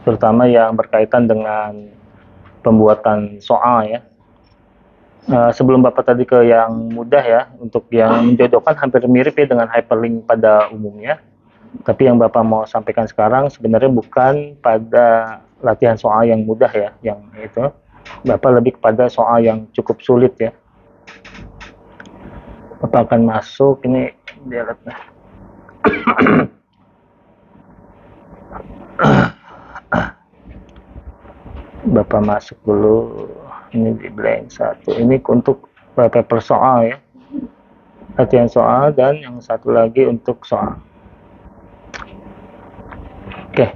terutama yang berkaitan dengan pembuatan soal ya. Sebelum Bapak tadi ke yang mudah ya, untuk yang menjodohkan hampir mirip ya dengan hyperlink pada umumnya. Tapi yang Bapak mau sampaikan sekarang sebenarnya bukan pada latihan soal yang mudah ya, yang itu. Bapak lebih kepada soal yang cukup sulit ya. Bapak akan masuk, ini dialetnya. Bapak masuk dulu, ini di blank 1. Ini untuk paper soal ya, latihan soal, dan yang satu lagi untuk soal. Oke,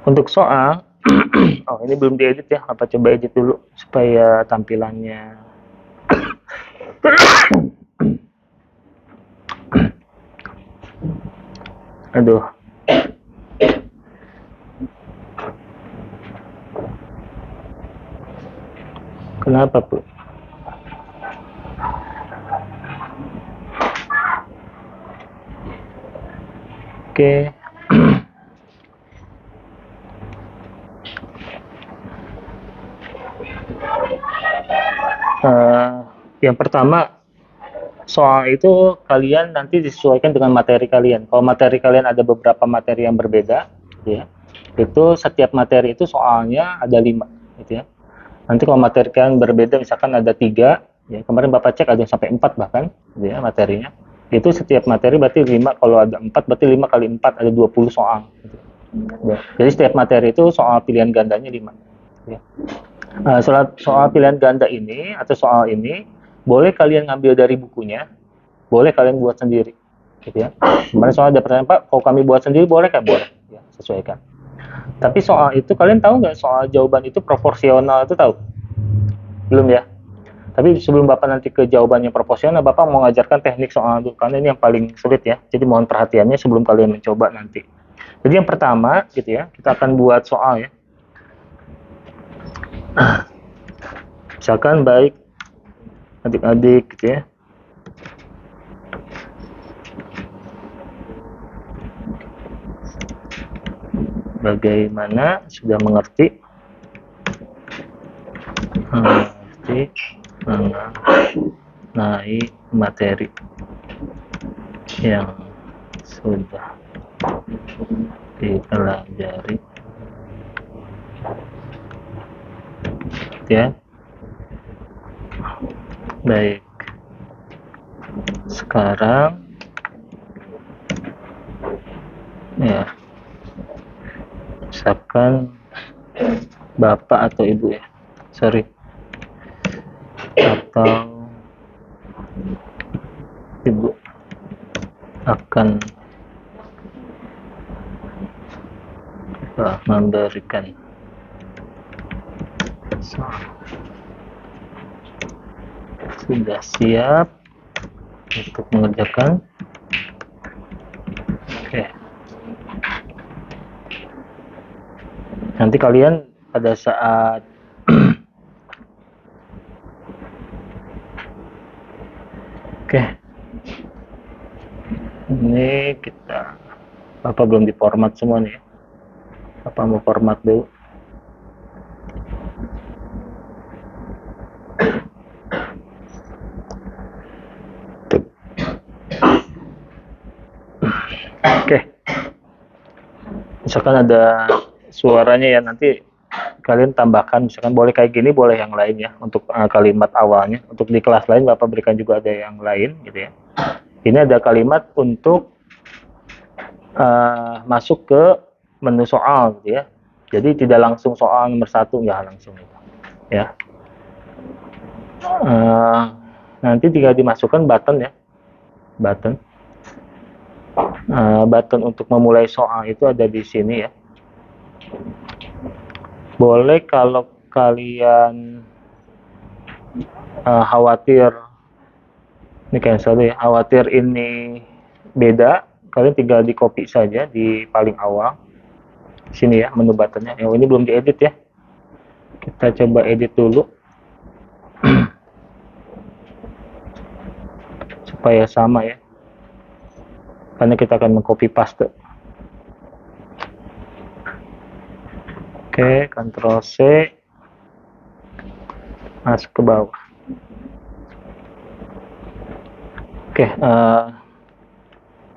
untuk soal, oh ini belum diedit ya, apa coba edit dulu supaya tampilannya. Aduh. Kenapa, Bu? Oke. Yang pertama, soal itu kalian nanti disesuaikan dengan materi kalian. Kalau materi kalian ada beberapa materi yang berbeda, gitu ya, itu setiap materi itu soalnya ada 5, gitu ya. Nanti kalau materi kalian berbeda, misalkan ada 3, ya, kemarin Bapak cek ada yang sampai 4 bahkan, gitu ya, materinya. Itu setiap materi berarti 5, kalau ada 4 berarti 5 kali 4 ada 20 soal. Gitu. Ya. Jadi setiap materi itu soal pilihan gandanya 5. Ya. Soal pilihan ganda ini atau soal ini boleh kalian ngambil dari bukunya, boleh kalian buat sendiri, gitu ya. Kemarin soal ada pertanyaan, Pak, kalau kami buat sendiri boleh kan? Boleh, ya, sesuaikan. Tapi soal itu kalian tahu nggak soal jawaban itu proporsional itu tahu? Belum ya? Tapi sebelum Bapak nanti ke jawabannya proporsional, Bapak mau ngajarkan teknik soal itu, karena ini yang paling sulit ya. Jadi mohon perhatiannya sebelum kalian mencoba nanti. Jadi yang pertama, gitu ya, kita akan buat soal ya. Misalkan baik adik-adik gitu ya. Bagaimana sudah mengerti mengenai materi yang sudah dipelajari ya. Baik, sekarang ya, misalkan Bapak atau Ibu ya, sorry, atau Ibu akan memberikan sudah siap untuk mengerjakan. Oke. Nanti kalian pada saat oke. Ini kita, Bapak belum diformat semua nih ya. Bapak mau format dulu. Oke. Misalkan ada suaranya ya, nanti kalian tambahkan, misalkan boleh kayak gini, boleh yang lain ya, untuk kalimat awalnya. Untuk di kelas lain Bapak berikan juga ada yang lain gitu ya. Ini ada kalimat untuk masuk ke menu soal gitu ya. Jadi tidak langsung soal nomor 1, nggak langsung itu ya. Nanti tinggal dimasukkan button ya, button untuk memulai soal itu ada di sini ya. Boleh kalau kalian khawatir ini cancel ya, khawatir ini beda, kalian tinggal di copy saja di paling awal sini ya, menu buttonnya. Yang ini belum diedit ya, kita coba edit dulu supaya sama ya, karena kita akan mengcopy paste. Oke, Ctrl C, masuk ke bawah. Oke,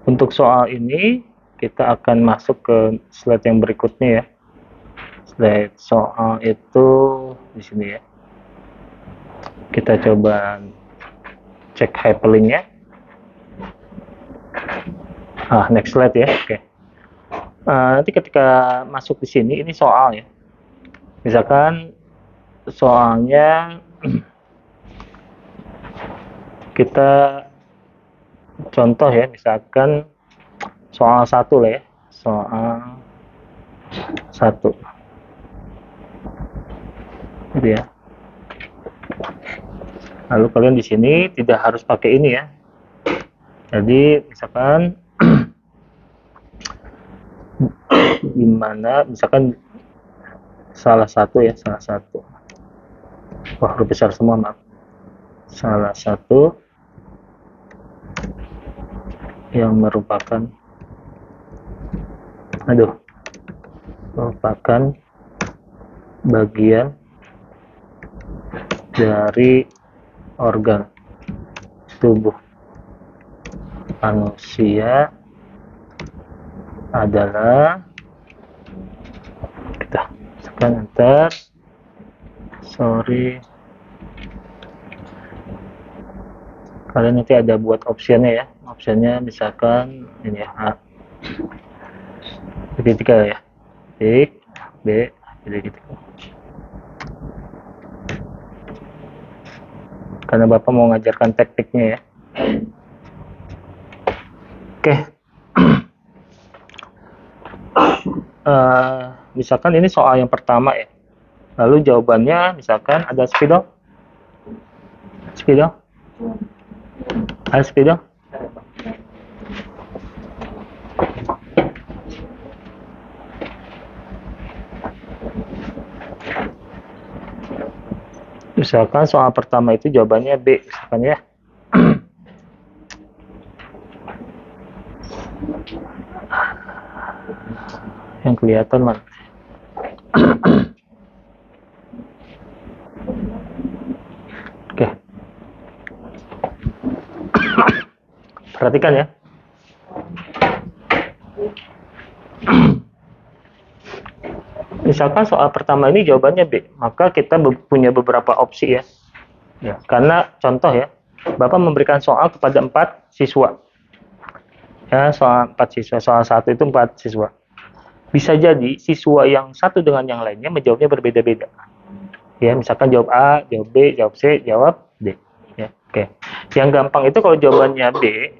untuk soal ini kita akan masuk ke slide yang berikutnya ya. Slide soal itu di sini ya. Kita coba cek hyperlinknya. Next slide ya. Oke. Nanti ketika masuk di sini, ini soal ya. Misalkan soalnya kita contoh ya, misalkan soal 1 lah ya. Soal 1. Gitu ya. Lalu kalian di sini tidak harus pakai ini ya. Jadi misalkan gimana, misalkan salah satu ya, salah satu. Wah, huruf besar semua, maaf. Salah satu yang merupakan bagian dari organ tubuh manusia adalah, kita tekan enter, kalian nanti ada buat optionnya ya, optionnya misalkan ini ya, tiga ya, titik B, titik. Karena Bapak mau ngajarkan tekniknya ya. Oke. Misalkan ini soal yang pertama ya. Lalu jawabannya misalkan ada spidol. Ada spidol. Misalkan soal pertama itu jawabannya B, misalkan ya. Yang kelihatan mana? Oke. Perhatikan ya. Misalkan soal pertama ini jawabannya B, maka kita punya beberapa opsi ya. Karena contoh ya, Bapak memberikan soal kepada 4 siswa. Ya, soal 4 siswa, soal 1 itu 4 siswa. Bisa jadi siswa yang satu dengan yang lainnya menjawabnya berbeda-beda. Ya, misalkan jawab A, jawab B, jawab C, jawab D. Ya, oke. Yang gampang itu kalau jawabannya B,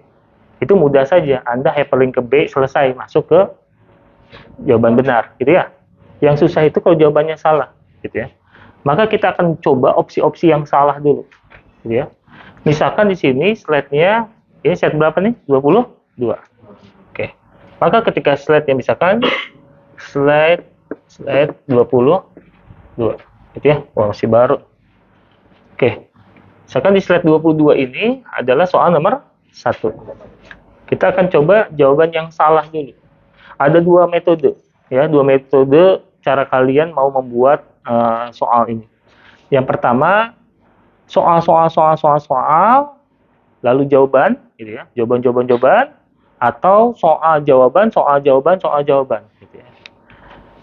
itu mudah saja. Anda hyperlink ke B, selesai, masuk ke jawaban benar, gitu ya. Yang susah itu kalau jawabannya salah, gitu ya. Maka kita akan coba opsi-opsi yang salah dulu, gitu ya. Misalkan di sini slide-nya, ini slide berapa nih? 22. Oke. Maka ketika slide-nya misalkan slide 22, gitu ya. Wah, masih baru. Oke. Misalkan di slide 22 ini adalah soal nomor 1. Kita akan coba jawaban yang salah dulu. Ada 2 metode, ya, 2 metode cara kalian mau membuat soal ini. Yang pertama, soal, lalu jawaban, gitu ya, jawaban, atau soal jawaban, gitu ya.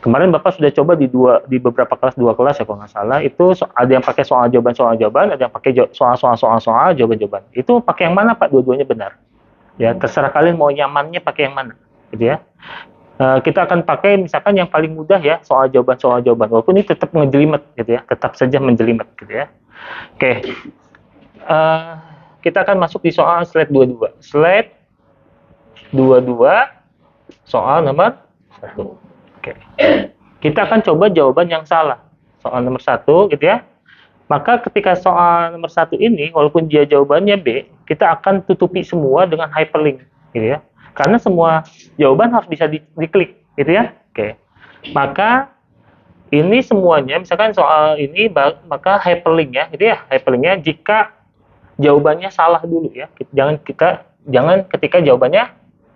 Kemarin Bapak sudah coba di beberapa kelas, 2 kelas ya kalau nggak salah, itu ada yang pakai soal jawaban, ada yang pakai soal, jawaban. Itu pakai yang mana Pak? Dua-duanya benar. Ya, terserah kalian mau nyamannya pakai yang mana, gitu ya. Kita akan pakai misalkan yang paling mudah ya, soal jawaban, walaupun ini tetap ngejelimet gitu ya, tetap saja menjelimet gitu ya. Oke. Kita akan masuk di soal slide 22. Slide 22 soal nomor 1. Oke. Kita akan coba jawaban yang salah. Soal nomor 1 gitu ya. Maka ketika soal nomor 1 ini walaupun dia jawabannya B, kita akan tutupi semua dengan hyperlink gitu ya. Karena semua jawaban harus bisa diklik, gitu ya. Oke. Maka ini semuanya, misalkan soal ini, maka hyperlink ya, gitu ya. Hyperlinknya jika jawabannya salah dulu ya. Jangan ketika jawabannya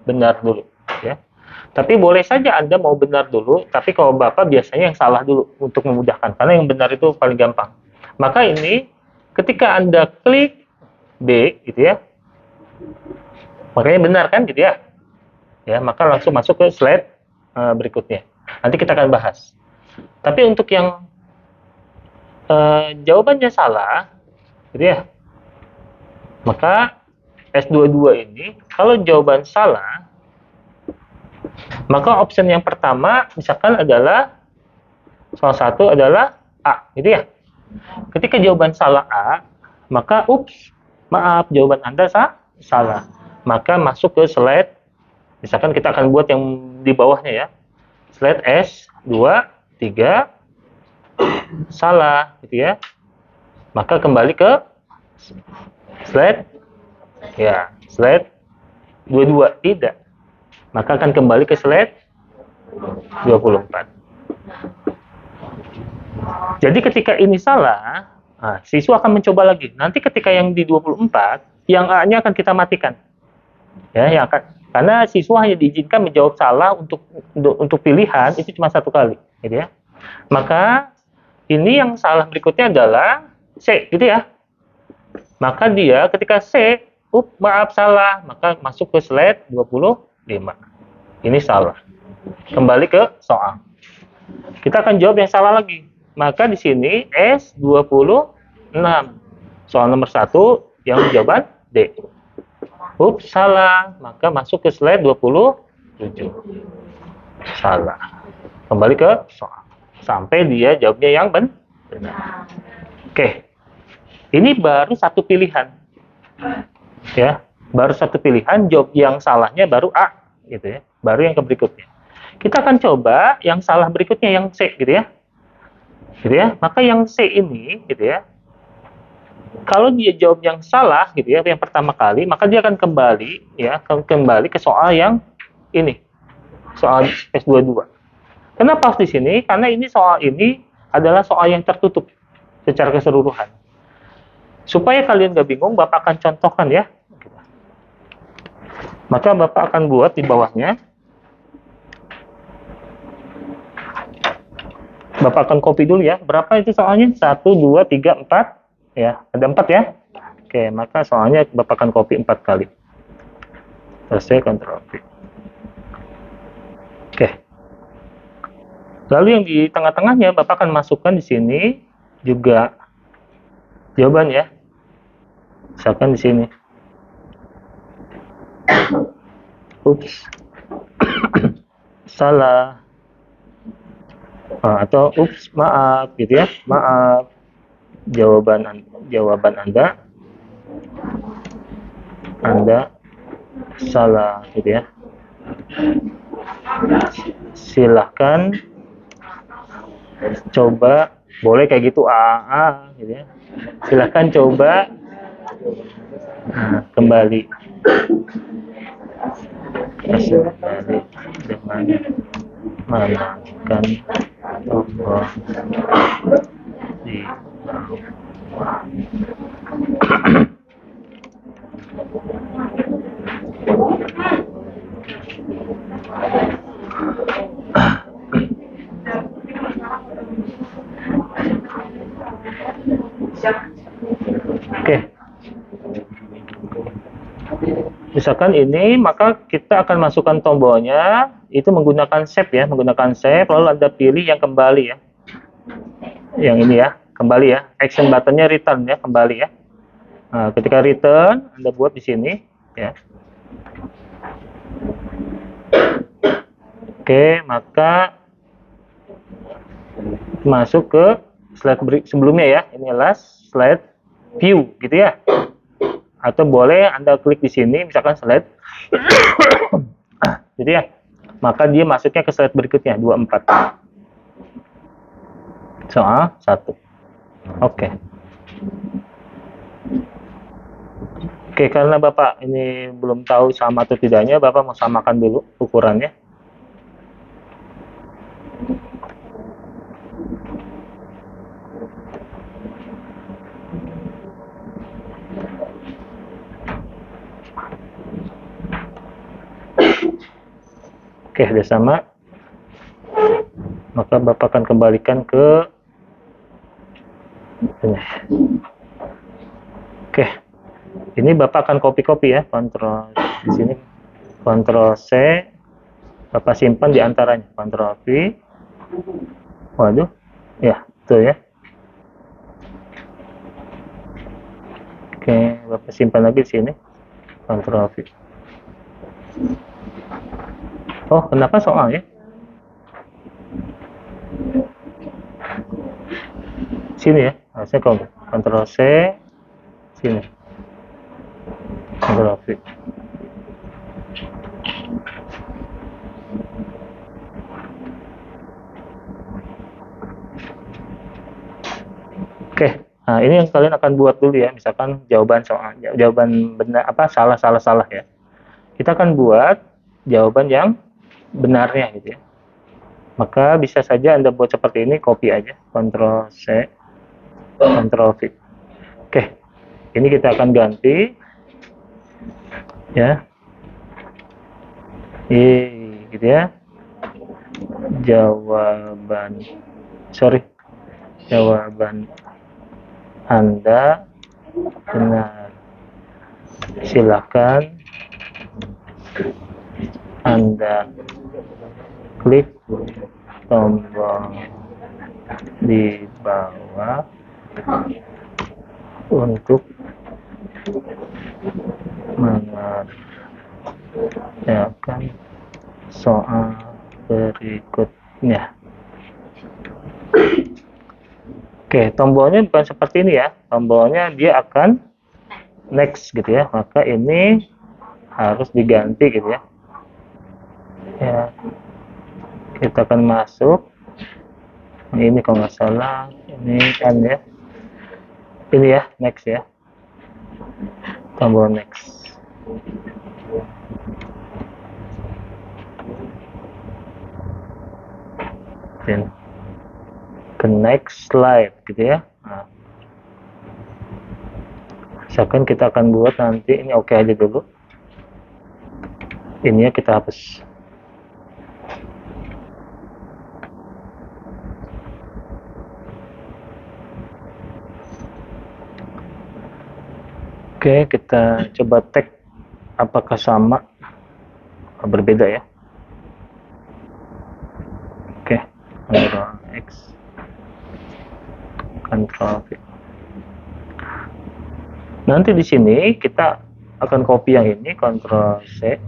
benar dulu, ya. Tapi boleh saja Anda mau benar dulu, tapi kalau Bapak biasanya yang salah dulu untuk memudahkan, karena yang benar itu paling gampang. Maka ini, ketika Anda klik B, gitu ya, makanya benar kan, gitu ya. Ya, maka langsung masuk ke slide berikutnya. Nanti kita akan bahas. Tapi untuk yang jawabannya salah, gitu ya, maka S22 ini, kalau jawaban salah, maka option yang pertama misalkan adalah salah satu adalah A, gitu ya. Ketika jawaban salah A, maka maaf, jawaban Anda salah. Maka masuk ke slide, misalkan kita akan buat yang di bawahnya ya. Slide S2, 3, salah, gitu ya. Maka kembali ke slide, ya, slide 22, tidak. Maka akan kembali ke slide 24. Jadi ketika ini salah, siswa akan mencoba lagi. Nanti ketika yang di 24, yang A-nya akan kita matikan. Ya, yang akan, karena siswa hanya diizinkan menjawab salah untuk pilihan itu cuma satu kali, gitu ya. Maka ini yang salah berikutnya adalah C, gitu ya. Maka dia ketika C, maaf salah, maka masuk ke slide 25. Ini salah. Kembali ke soal. Kita akan jawab yang salah lagi. Maka di sini S26. Soal nomor 1 yang jawaban D. Salah. Maka masuk ke slide 27. Salah. Kembali ke soal. Sampai dia jawabnya yang benar. Oke. Ini baru satu pilihan. Ya, baru satu pilihan, jawab yang salahnya baru A, gitu ya. Baru yang ke berikutnya. Kita akan coba yang salah berikutnya yang C, gitu ya. Gitu ya. Maka yang C ini, gitu ya. Kalau dia jawab yang salah, gitu ya, yang pertama kali, maka dia akan kembali, ya, kembali ke soal yang ini, soal S22. Kenapa harus di sini? Karena ini soal ini adalah soal yang tertutup secara keseluruhan. Supaya kalian gak bingung, Bapak akan contohkan ya. Maka Bapak akan buat di bawahnya. Bapak akan copy dulu ya. Berapa itu soalnya? 1, 2, 3, 4. Ya, ada 4 ya. Oke, maka soalnya Bapak akan copy 4 kali. Selesai, Ctrl V. Oke. Lalu yang di tengah-tengahnya Bapak akan masukkan di sini juga jawaban ya. Misalkan di sini. Salah. Atau maaf gitu ya. Maaf. Jawaban Anda salah gitu ya. Silahkan coba, boleh kayak gitu gitu ya. Silahkan coba kembali dengan menekan tombol di bawah. Oke. Misalkan ini, maka kita akan masukkan tombolnya, itu menggunakan save ya, menggunakan save, lalu Anda pilih yang kembali ya. Yang ini ya, kembali ya. Action buttonnya return ya, kembali ya. Nah, ketika return, Anda buat di sini ya. Oke, maka masuk ke slide sebelumnya ya. Ini adalah slide view gitu ya. Atau boleh Anda klik di sini, misalkan slide gitu ya. Maka dia masuknya ke slide berikutnya, 24. Soal 1. Oke. Oke, karena Bapak ini belum tahu sama atau tidaknya, Bapak mau samakan dulu ukurannya. Oke, sudah sama. Maka Bapak akan kembalikan ke ini. Oke, ini Bapak akan copy-copy ya, kontrol di sini, kontrol C, Bapak simpan di antaranya, kontrol V. Waduh, ya, tuh ya. Oke, Bapak simpan lagi di sini, kontrol V. Oh, kenapa soalnya? Sini ya, harusnya kontrol C, sini, kontrol V. Oke, nah ini yang kalian akan buat dulu ya, misalkan jawaban soal, jawaban benar apa salah ya. Kita akan buat jawaban yang benarnya gitu ya. Maka bisa saja Anda buat seperti ini, copy aja, Ctrl C, Ctrl V. Oke, ini kita akan ganti ya. Gitu ya. Jawaban Anda benar. Silakan Anda klik tombol di bawah untuk mengerjakan soal berikutnya. Oke, tombolnya bukan seperti ini ya. Tombolnya dia akan next gitu ya. Maka ini harus diganti gitu ya. Ya, kita akan masuk. Ini kalau nggak salah, ini kan ya. Ini ya, next ya. Tombol next. Dan ke next slide gitu ya. Nah, misalkan kita akan buat nanti ini oke aja dulu. Ini ya kita hapus. Oke, kita coba tag apakah sama atau berbeda ya. Oke, Ctrl X, Ctrl V. Nanti di sini kita akan copy yang ini, Ctrl C.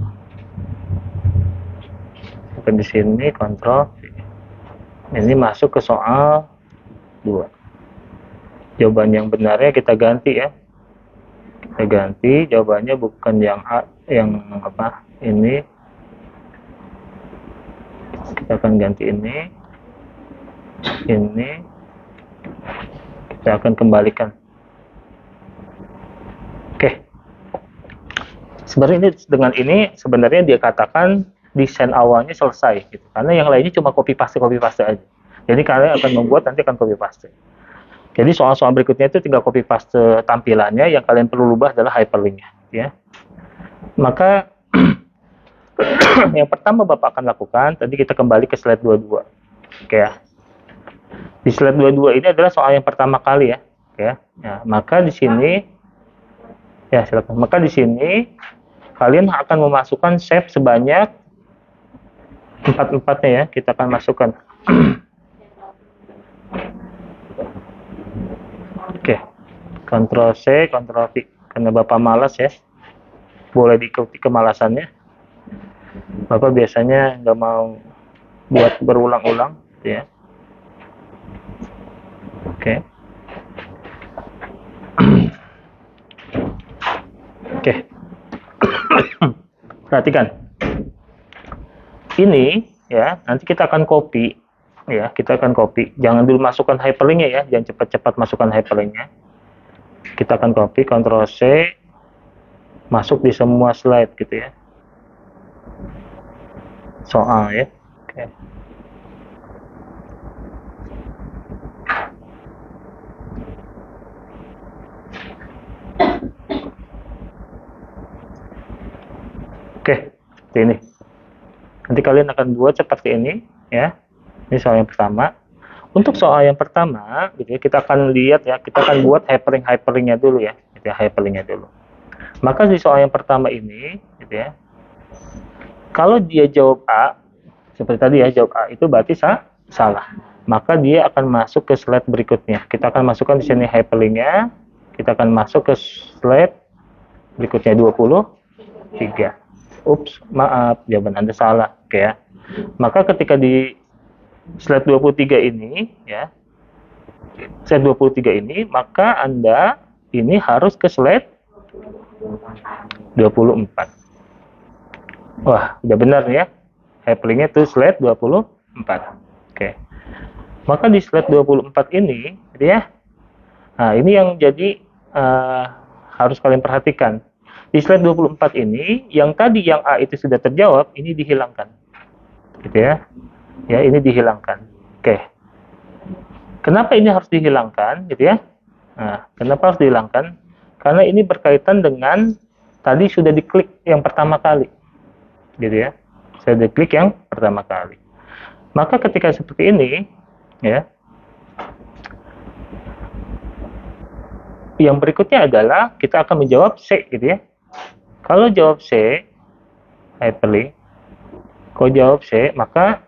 Di sini Ctrl V. Ini masuk ke soal 2. Jawaban yang benarnya kita ganti ya. Kita ganti jawabannya bukan yang A, yang apa? Ini. Kita akan ganti ini. Ini. Kita akan kembalikan. Oke. Sebenarnya dengan ini sebenarnya dia katakan desain awalnya selesai gitu. Karena yang lainnya cuma copy paste aja. Jadi kalian akan membuat nanti akan copy paste. Jadi soal-soal berikutnya itu tinggal copy paste tampilannya, yang kalian perlu ubah adalah hyperlinknya ya. Maka yang pertama Bapak akan lakukan, tadi kita kembali ke slide 22. Oke ya. Di slide 22 ini adalah soal yang pertama kali ya. Oke ya. Ya, maka di sini ya silakan. Maka di sini kalian akan memasukkan shape sebanyak 4-4-nya ya, kita akan masukkan. Oke, Ctrl C, Ctrl V. Karena Bapak malas ya, boleh diikuti kemalasannya. Bapak biasanya nggak mau buat berulang-ulang, gitu ya. Oke. Oke. Perhatikan. Ini ya, nanti kita akan copy ya, kita akan copy. Jangan dulu masukkan hyperlinknya ya, jangan cepat-cepat masukkan hyperlinknya. Kita akan copy, Ctrl C, masuk di semua slide gitu ya. Soal ya. Oke. Oke, seperti ini. Nanti kalian akan buat seperti ini, ya. Ini soal yang pertama. Untuk soal yang pertama, gitu ya, kita akan lihat ya, kita akan buat hyperlinknya dulu ya, gitu ya, hyperlinknya dulu. Maka di soal yang pertama ini, gitu ya, kalau dia jawab A, seperti tadi ya, jawab A itu berarti salah. Maka dia akan masuk ke slide berikutnya. Kita akan masukkan di sini hyperlinknya. Kita akan masuk ke slide berikutnya 23. Ups, maaf, jawaban Anda salah. Oke ya. Maka ketika di slide 23 ini, ya, slide 23 ini, maka Anda ini harus ke slide 24. Wah, udah benar ya. Hyperlinknya itu slide 24. Oke. Maka di slide 24 ini, gitu ya. Nah, ini yang jadi harus kalian perhatikan. Di slide 24 ini, yang tadi yang A itu sudah terjawab, ini dihilangkan. Gitu ya. Ya, ini dihilangkan. Oke. Kenapa ini harus dihilangkan, gitu ya? Nah, kenapa harus dihilangkan? Karena ini berkaitan dengan tadi sudah diklik yang pertama kali. Gitu ya. Sudah diklik yang pertama kali. Maka ketika seperti ini, ya, yang berikutnya adalah kita akan menjawab C, gitu ya. Kalau jawab C, hyperlink, kalau jawab C, maka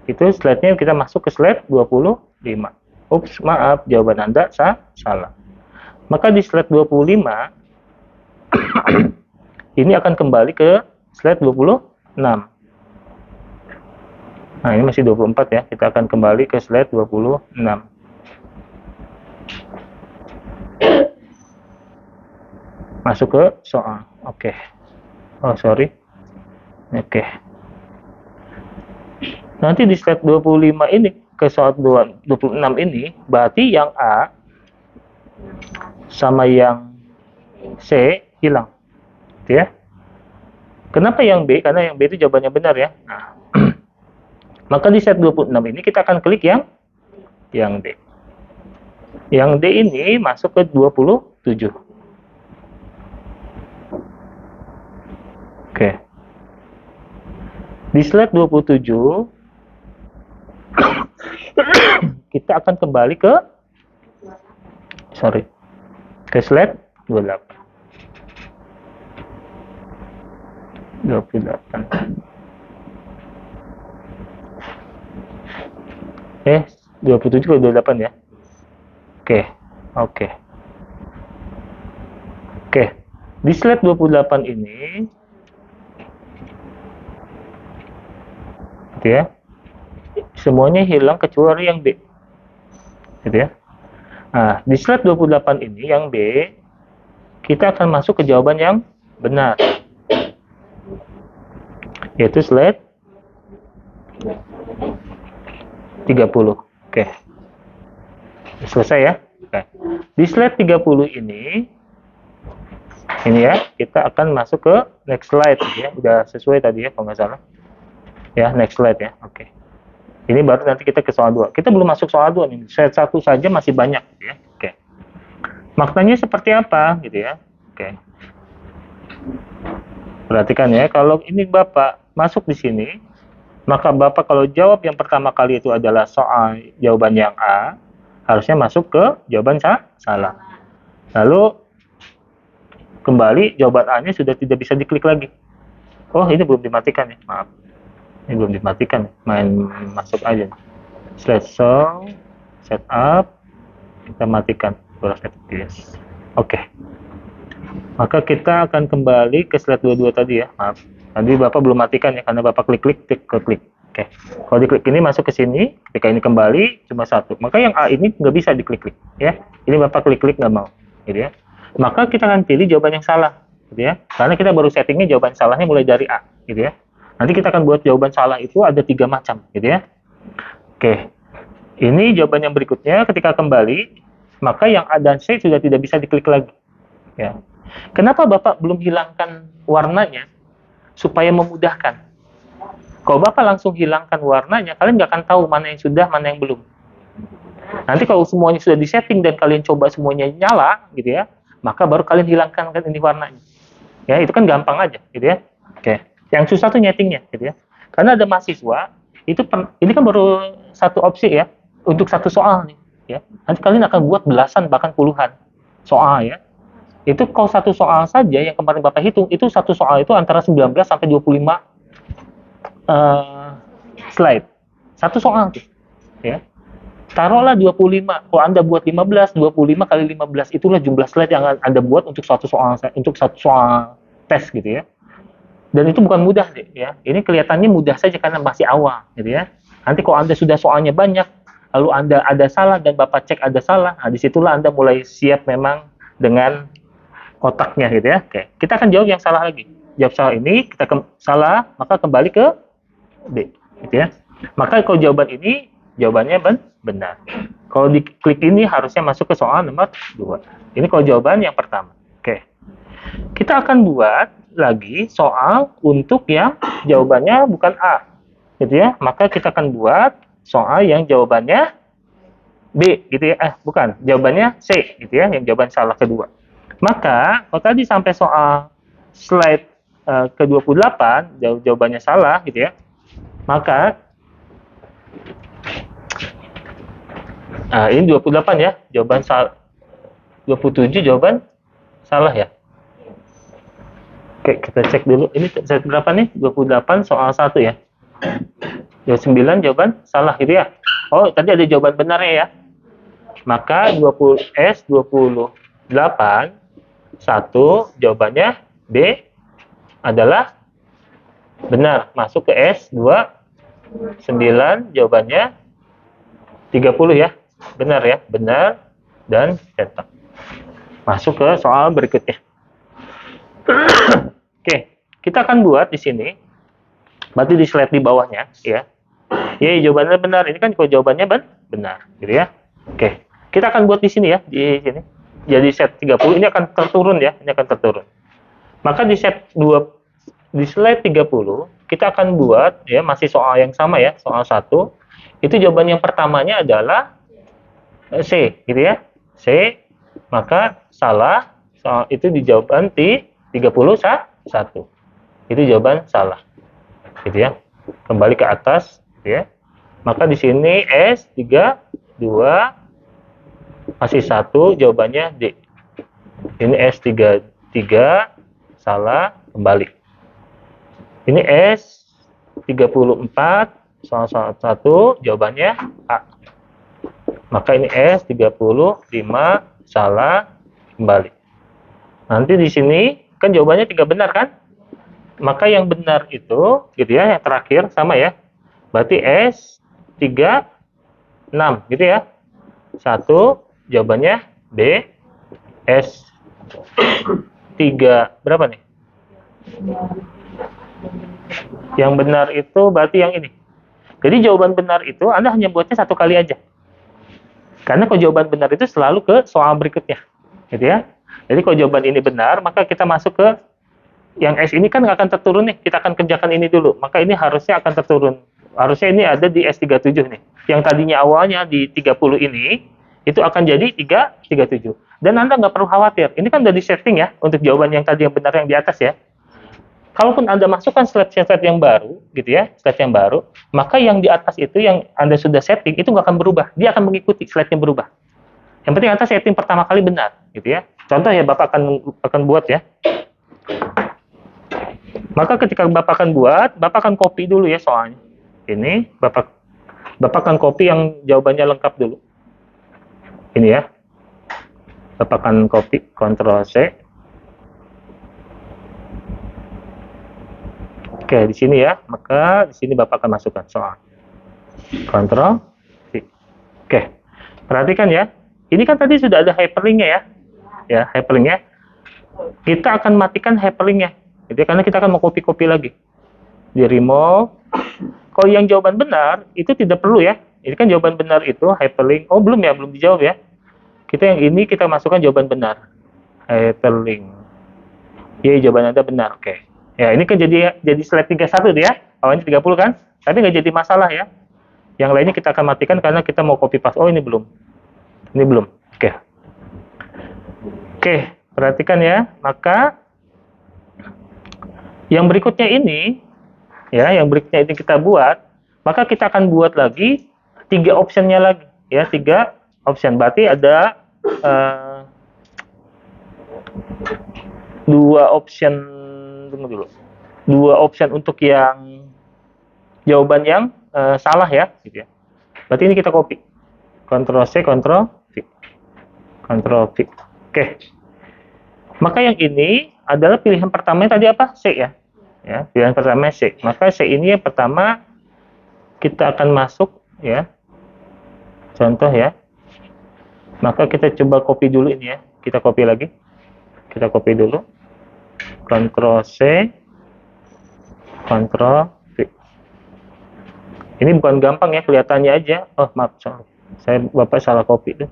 itu slide-nya kita masuk ke slide 25. Ups, maaf, jawaban Anda salah. Maka di slide 25, ini akan kembali ke slide 26. Nah, ini masih 24 ya. Kita akan kembali ke slide 26. Masuk ke soal. Oke. Oh, sorry. Oke. Nanti di slide 25 ini ke soal 26 ini, berarti yang A sama yang C hilang. Gitu ya. Kenapa yang B? Karena yang B itu jawabannya benar ya. Nah, maka di slide 26 ini kita akan klik yang D. Yang D ini masuk ke 27. Oke. Di slide 27 kita akan kembali ke slide 28. 27 ke 28 ya. Oke. Di slide 28 ini, gitu ya, semuanya hilang kecuali yang B. Gitu ya. Nah, di slide 28 ini yang B, kita akan masuk ke jawaban yang benar. Yaitu slide 30. Oke. Selesai ya. Oke. Di slide 30 ini ya, kita akan masuk ke next slide ya. Udah sesuai tadi ya kalau nggak salah. Ya, next slide ya. Oke. Ini baru nanti kita ke soal 2. Kita belum masuk soal 2 nih. Slide 1 saja masih banyak ya. Oke. Maknanya seperti apa gitu ya. Oke. Perhatikan ya, kalau ini Bapak masuk di sini, maka Bapak kalau jawab yang pertama kali itu adalah soal jawaban yang A, harusnya masuk ke jawaban salah. Lalu kembali jawaban A-nya sudah tidak bisa diklik lagi. Oh, ini belum dimatikan ya, maaf. Ini belum dimatikan, main masuk aja. Slide show, setup, kita matikan. Oke. Maka kita akan kembali ke slide 22 tadi ya, maaf. Tadi Bapak belum matikan ya, karena Bapak klik. Oke. Kalau diklik ini masuk ke sini, ketika ini kembali cuma satu. Maka yang A ini nggak bisa diklik ya. Ini Bapak klik nggak mau, gitu ya. Maka kita akan pilih jawaban yang salah, gitu ya. Karena kita baru settingnya jawaban salahnya mulai dari A, gitu ya. Nanti kita akan buat jawaban salah itu ada 3 macam, gitu ya. Oke. Ini jawaban yang berikutnya, ketika kembali, maka yang A dan C sudah tidak bisa diklik lagi, ya. Kenapa Bapak belum hilangkan warnanya? Supaya memudahkan. Kalau Bapak langsung hilangkan warnanya, kalian nggak akan tahu mana yang sudah, mana yang belum. Nanti kalau semuanya sudah disetting dan kalian coba semuanya nyala, gitu ya, maka baru kalian hilangkan ini warnanya. Ya, itu kan gampang aja, gitu ya. Oke. Yang susah tuh nyetingnya, gitu ya. Karena ada mahasiswa, ini kan baru satu opsi ya, untuk satu soal nih. Ya. Nanti kalian akan buat belasan, bahkan puluhan soal ya. Itu kalau satu soal saja, yang kemarin Bapak hitung, itu satu soal itu antara 19 sampai 25 slide. Satu soal tuh. Ya. Taruhlah 25. Kalau Anda buat 15, 25 kali 15 itulah jumlah slide yang Anda buat untuk satu soal tes gitu ya. Dan itu bukan mudah deh ya. Ini kelihatannya mudah saja karena masih awal gitu ya. Nanti kalau Anda sudah soalnya banyak, lalu Anda ada salah dan Bapak cek ada salah, nah disitulah Anda mulai siap memang dengan kotaknya gitu ya. Oke, kita akan jawab yang salah lagi. Jawab salah ini, kita salah, maka kembali ke B gitu ya. Maka kalau jawaban ini jawabannya benar. Kalau diklik ini harusnya masuk ke soal nomor 2. Ini kalau jawaban yang pertama. Oke. Kita akan buat lagi soal untuk yang jawabannya bukan A. Gitu ya. Maka kita akan buat soal yang jawabannya B gitu ya. Bukan, jawabannya C gitu ya, yang jawaban salah kedua. Maka kalau tadi sampai soal slide ke-28 jawabannya salah gitu ya. Maka ini 28 ya, jawaban salah. 27 jawaban salah ya. Oke, kita cek dulu. Ini set berapa nih? 28 soal 1 ya. 29 jawaban salah gitu ya. Oh, tadi ada jawaban benarnya ya. Maka 28 1 jawabannya B adalah benar. Masuk ke S 9 jawabannya 30 ya. Benar ya, benar dan cetak. Masuk ke soal berikutnya. Oke, kita akan buat di sini. Berarti di slide di bawahnya ya. Ya, jawabannya benar. Ini kan kalau jawabannya benar, gitu ya. Oke, kita akan buat di sini ya, di sini. Jadi set 30 ini akan terturun ya, ini akan terturun. Maka di set 2 di slide 30 kita akan buat ya masih soal yang sama ya, soal 1. Itu jawaban yang pertamanya adalah C gitu ya. C, maka salah soal itu di jawaban 31. Itu jawaban salah. Gitu ya. Kembali ke atas gitu ya. Maka di sini S 3 2 masih 1 jawabannya D. Ini S 3 salah, kembali. Ini S 34 soal 1 jawabannya A. Maka ini S 35 salah, kembali. Nanti di sini kan jawabannya 3 benar kan? Maka yang benar itu gitu ya, yang terakhir sama ya. Berarti S 36 gitu ya. 1 jawabannya B. S 3 berapa nih? Yang benar itu berarti yang ini. Jadi jawaban benar itu Anda hanya buatnya 1 kali aja. Karena kalau jawaban benar itu selalu ke soal berikutnya, gitu ya. Jadi kalau jawaban ini benar, maka kita masuk ke yang S ini kan nggak akan terturun nih. Kita akan kerjakan ini dulu. Maka ini harusnya akan terturun. Harusnya ini ada di S37 nih. Yang tadinya awalnya di 30 ini, itu akan jadi 37. Dan Anda nggak perlu khawatir. Ini kan udah di setting ya, untuk jawaban yang tadi yang benar yang di atas ya. Kalaupun Anda masukkan slide yang baru, gitu ya, slide yang baru, maka yang di atas itu yang Anda sudah setting itu nggak akan berubah. Dia akan mengikuti slide yang berubah. Yang penting Anda setting pertama kali benar, gitu ya. Contoh ya, Bapak akan buat ya. Maka ketika Bapak akan buat, Bapak akan copy dulu ya soalnya. Ini Bapak akan copy yang jawabannya lengkap dulu. Ini ya. Bapak akan copy, Ctrl C. Oke, di sini ya. Maka di sini Bapak akan masukkan soal. Ctrl C. Oke. Perhatikan ya. Ini kan tadi sudah ada hyperlink-nya ya. Ya, hyperlink-nya. Kita akan matikan hyperlink-nya. Jadi karena kita akan mau copy-copy lagi. Di remove. Kalau yang jawaban benar itu tidak perlu ya. Ini kan jawaban benar itu hyperlink. Oh, belum ya, belum dijawab ya. Kita yang ini kita masukkan jawaban benar. Hyperlink. Ya, jawaban Anda benar. Oke. Ya, ini kan jadi slide 31 ya. Awalnya 30 kan? Tapi nggak jadi masalah ya. Yang lainnya kita akan matikan karena kita mau copy paste. Oh, ini belum. Ini belum. Oke. Oke, perhatikan ya. Maka yang berikutnya ini ya, yang berikutnya ini kita buat, maka kita akan buat lagi 3 optionnya lagi, ya, 3 option. Berarti ada 2 option, tunggu dulu. 2 option untuk yang jawaban yang salah ya, gitu ya. Berarti ini kita copy. Ctrl C, Ctrl V. Ctrl V. Oke. Maka yang ini adalah pilihan pertamanya tadi apa? C ya. Ya, pilihan pertama C. Maka C ini yang pertama kita akan masuk ya. Contoh ya. Maka kita coba copy dulu ini ya. Kita copy lagi. Kita copy dulu. Ctrl C, Ctrl V. Ini bukan gampang ya, kelihatannya aja. Oh, maaf, sorry. Bapak salah copy tuh.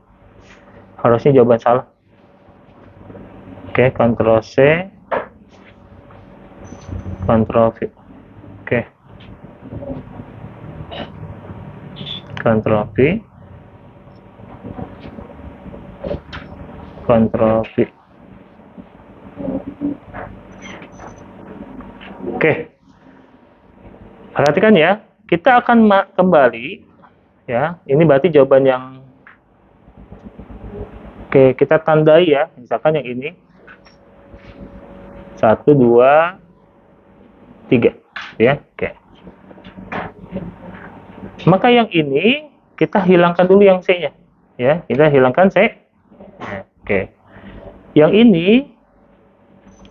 Harusnya jawaban salah. Oke, Ctrl C, Ctrl V. Oke. Ctrl V. Ctrl V. Oke. Perhatikan ya, kita akan kembali ya. Ini berarti jawaban yang oke, kita tandai ya. Misalkan yang ini 1 2 3 ya. Oke. Maka yang ini kita hilangkan dulu yang C-nya ya. Kita hilangkan C. Oke. Yang ini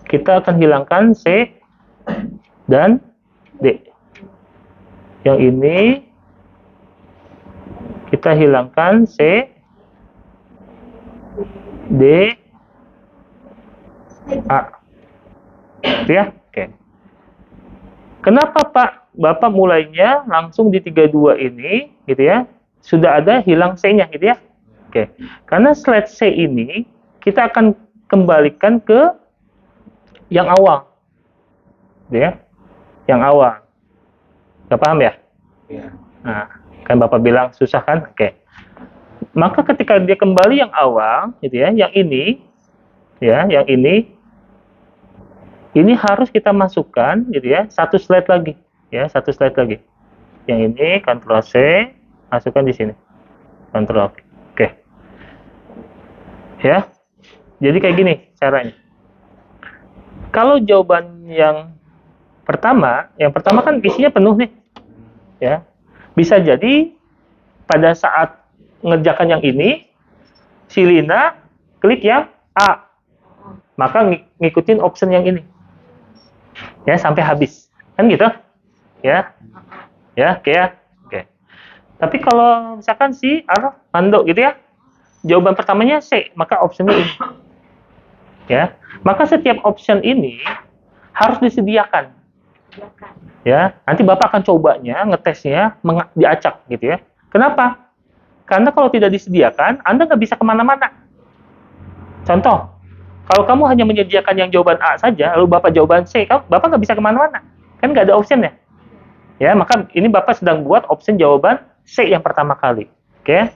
kita akan hilangkan C dan D. Yang ini kita hilangkan C, D, A. Gitu ya? Oke. Kenapa Pak? Bapak mulainya langsung di 32 ini, gitu ya. Sudah ada hilang C-nya, gitu ya. Oke. Karena slide C ini kita akan kembalikan ke yang awal. Gitu ya. Yang awal. Gak paham ya? Iya. Nah, kan Bapak bilang susah kan? Oke. Maka ketika dia kembali yang awal, gitu ya, yang ini, ya, yang ini harus kita masukkan, gitu ya, 1 slide lagi, ya, 1 slide lagi. Yang ini Ctrl C, masukkan di sini, Ctrl V. Oke. Ya, jadi kayak gini caranya. Kalau jawaban yang pertama kan isinya penuh nih, ya. Bisa jadi pada saat ngerjakan yang ini, si Lina klik yang A, maka ngikutin option yang ini, ya, sampai habis, kan gitu, ya, ya, oke ya, oke. Tapi kalau misalkan si Mando gitu ya, jawaban pertamanya C, maka optionnya ini, ya. Maka setiap option ini harus disediakan. Ya, nanti Bapak akan cobanya, ngetesnya, diacak gitu ya. Kenapa? Karena kalau tidak disediakan, Anda nggak bisa kemana-mana. Contoh, kalau kamu hanya menyediakan yang jawaban A saja, lalu Bapak jawaban C, Bapak nggak bisa kemana-mana. Kan nggak ada option ya. Ya, maka ini Bapak sedang buat option jawaban C yang pertama kali. Oke?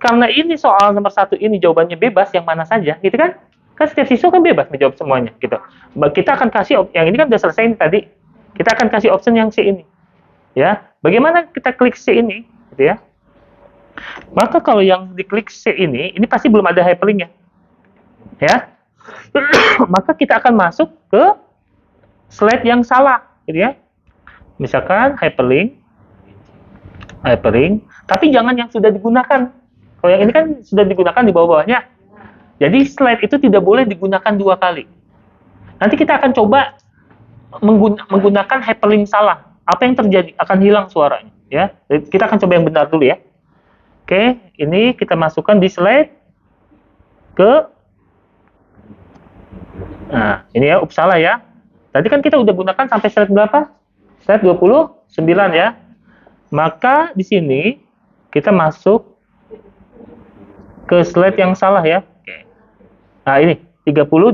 Karena ini soal nomor 1 ini jawabannya bebas, yang mana saja, gitu kan? Kan setiap siswa kan bebas menjawab semuanya, gitu. Kita akan kasih, yang ini kan udah selesai nih tadi. Kita akan kasih option yang C ini. Ya, bagaimana kita klik C ini, gitu ya? Maka kalau yang diklik C ini pasti belum ada hyperlinknya, ya. Maka kita akan masuk ke slide yang salah, gitu ya. Misalkan hyperlink, tapi jangan yang sudah digunakan. Kalau yang ini kan sudah digunakan di bawah-bawahnya. Jadi slide itu tidak boleh digunakan 2 kali. Nanti kita akan coba menggunakan hyperlink salah. Apa yang terjadi? Akan hilang suaranya, ya. Kita akan coba yang benar dulu ya. Oke, ini kita masukkan di slide ke, nah, ini ya, salah ya. Tadi kan kita udah gunakan sampai slide berapa? Slide 29 ya. Maka di sini kita masuk ke slide yang salah ya. Oke. Nah, ini 32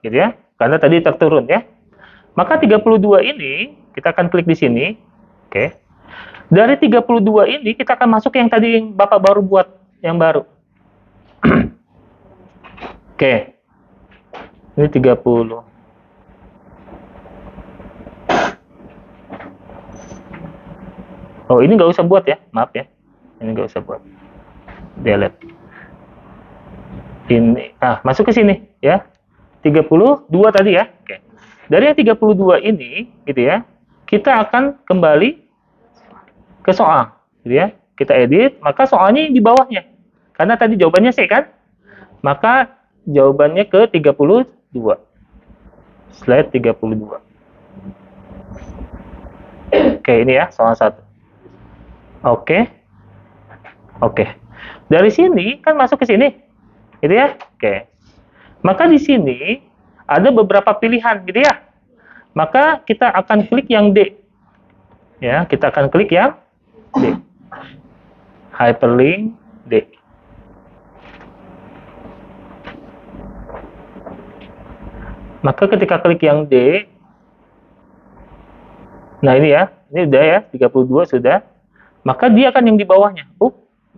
gitu ya. Karena tadi terturun ya. Maka 32 ini kita akan klik di sini. Oke. Dari 32 ini kita akan masuk yang tadi yang Bapak baru buat, yang baru. Oke. Ini 30. Oh, ini nggak usah buat ya, maaf ya. Ini nggak usah buat. Delete. Ini, masuk ke sini ya. 32 tadi ya. Oke. Dari yang 32 ini, gitu ya, kita akan kembali ke soal, gitu ya. Kita edit, maka soalnya yang di bawahnya. Karena tadi jawabannya C kan? Maka jawabannya ke 32. Slide 32. Oke, ini ya soal 1. Oke. Oke. Dari sini kan masuk ke sini. Gitu ya? Oke. Maka di sini ada beberapa pilihan gitu ya. Maka kita akan klik yang D. Ya, kita akan klik yang D. Hyperlink D. Maka ketika klik yang D, nah ini ya, ini udah ya, 32 sudah. Maka dia akan yang di bawahnya.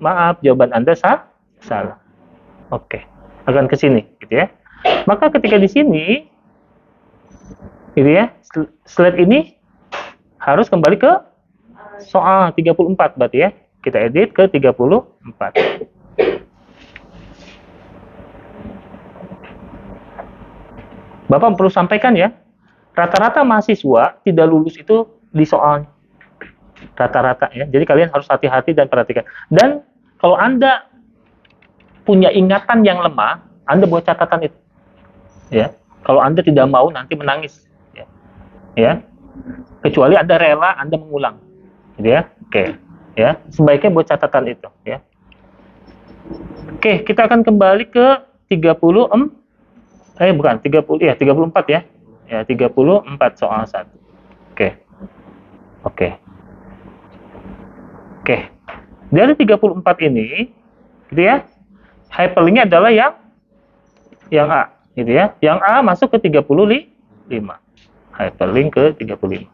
Maaf, jawaban Anda salah. Oke, akan ke sini, gitu ya. Maka ketika di sini, gitu ya, slide ini harus kembali ke soal 34 berarti ya. Kita edit ke 34. Bapak perlu sampaikan ya, rata-rata mahasiswa tidak lulus itu di soal rata-rata ya. Jadi kalian harus hati-hati dan perhatikan. Dan kalau Anda punya ingatan yang lemah, Anda buat catatan itu. Ya. Kalau Anda tidak mau nanti menangis. Ya. Kecuali Anda rela Anda mengulang. Gitu ya. Oke. Ya. Sebaiknya buat catatan itu ya. Oke, kita akan kembali ke 34 ya. Ya, 34 soal 1. Oke. Oke. Oke. Dari 34 ini, gitu ya. Hyperlinknya adalah yang A, gitu ya. Yang A masuk ke 35. Hyperlink ke 35.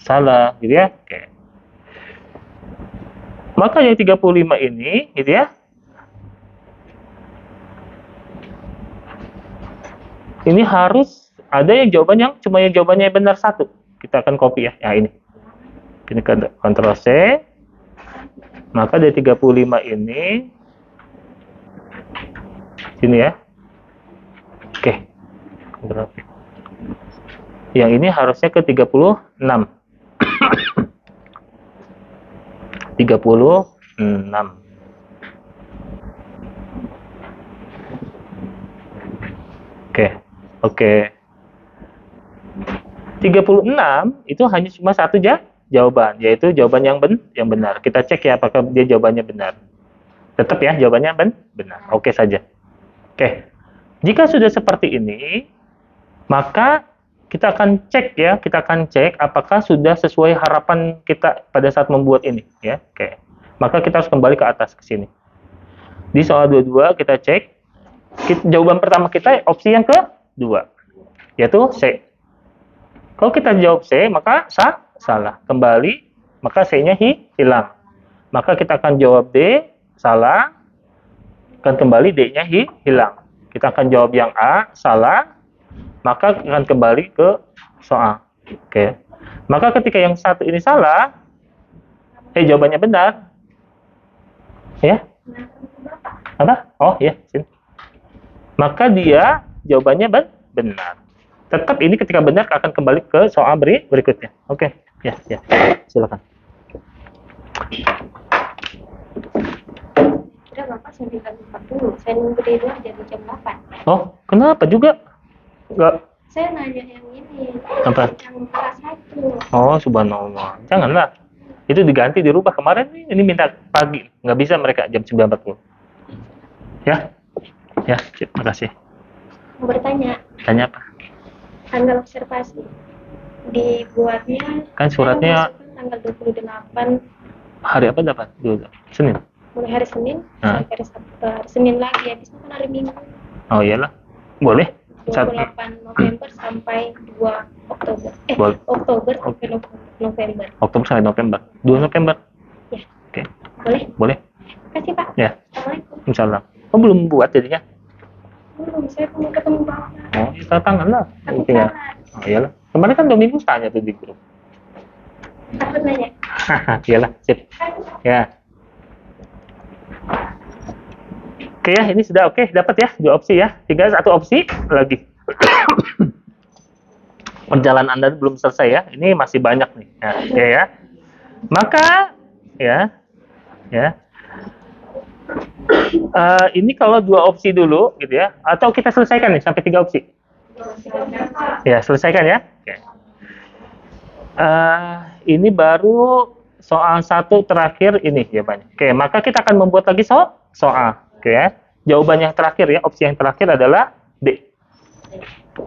Salah, gitu ya. Oke. Maka yang 35 ini, gitu ya. Ini harus ada yang jawaban yang cuma yang jawabannya benar satu. Kita akan copy ya. Ini. Ini Ctrl C. Maka dari 35 ini sini ya. Oke. Yang ini harusnya ke 36. 36. Oke. 36 itu hanya cuma satu jawaban, yaitu jawaban yang benar. Kita cek ya apakah dia jawabannya benar. Tetap ya jawabannya benar. Oke saja. Oke. Jika sudah seperti ini, maka kita akan cek apakah sudah sesuai harapan kita pada saat membuat ini ya. Oke. Maka kita harus kembali ke atas ke sini. Di soal 22 kita cek jawaban pertama kita opsi yang kedua, yaitu C. Kalau kita jawab C, maka salah. Kembali, maka C-nya hilang. Maka kita akan jawab D, salah. Akan kembali D-nya hilang. Kita akan jawab yang A, salah. Maka akan kembali ke soal. Oke. Maka ketika yang satu ini salah, jawabannya benar. Ya? Apa? Oh, ya. Sini. Maka dia jawabannya benar. Tetap ini ketika benar akan kembali ke soal berikutnya. Oke. Ya. Silakan. Udah Bapak 9.40. Saya nunggu dari luar jadi jam 8. Oh, kenapa juga? Enggak. Saya nanya yang ini. Apa? Yang kelas 1. Oh, subhanallah. Janganlah. Itu diganti, dirubah. Kemarin ini minta pagi. Nggak bisa mereka jam 9.40. Ya. Ya, terima kasih. Mau bertanya. Tanya apa? Tanggal observasi dibuatnya kan suratnya tanggal 28 hari apa dapat? Senin. Mulai hari Senin sampai hari Sabtu. Senin lagi habis itu kan hari Minggu. Oh iyalah. Boleh. 28 November sampai 2 Oktober. Oktober sampai November. Oktober sampai November. 2 November. Ya. Oke. Boleh. Terima kasih Pak. Ya. Assalamualaikum. Insyaallah. Oh belum buat jadinya? Belum, saya mau ketemu Bapak. Oh, ya tangan lah. Aku salah. Oh iyalah. Kemarin kan Dominikus tanya tuh di grup. Aku nanya. Iyalah, sip. Ya. Oke ya, ini sudah oke, dapat ya 2 opsi ya. Tinggal 1 opsi lagi. Perjalanan Anda belum selesai ya. Ini masih banyak nih. Ya, oke ya. Maka ya, ya. Ini kalau 2 opsi dulu gitu ya, atau kita selesaikan nih sampai 3 opsi. Ya, selesaikan ya. Oke. Ini baru soal 1 terakhir ini jawabannya. Oke, maka kita akan membuat lagi soal. Oke ya. Jawaban yang terakhir ya, opsi yang terakhir adalah D.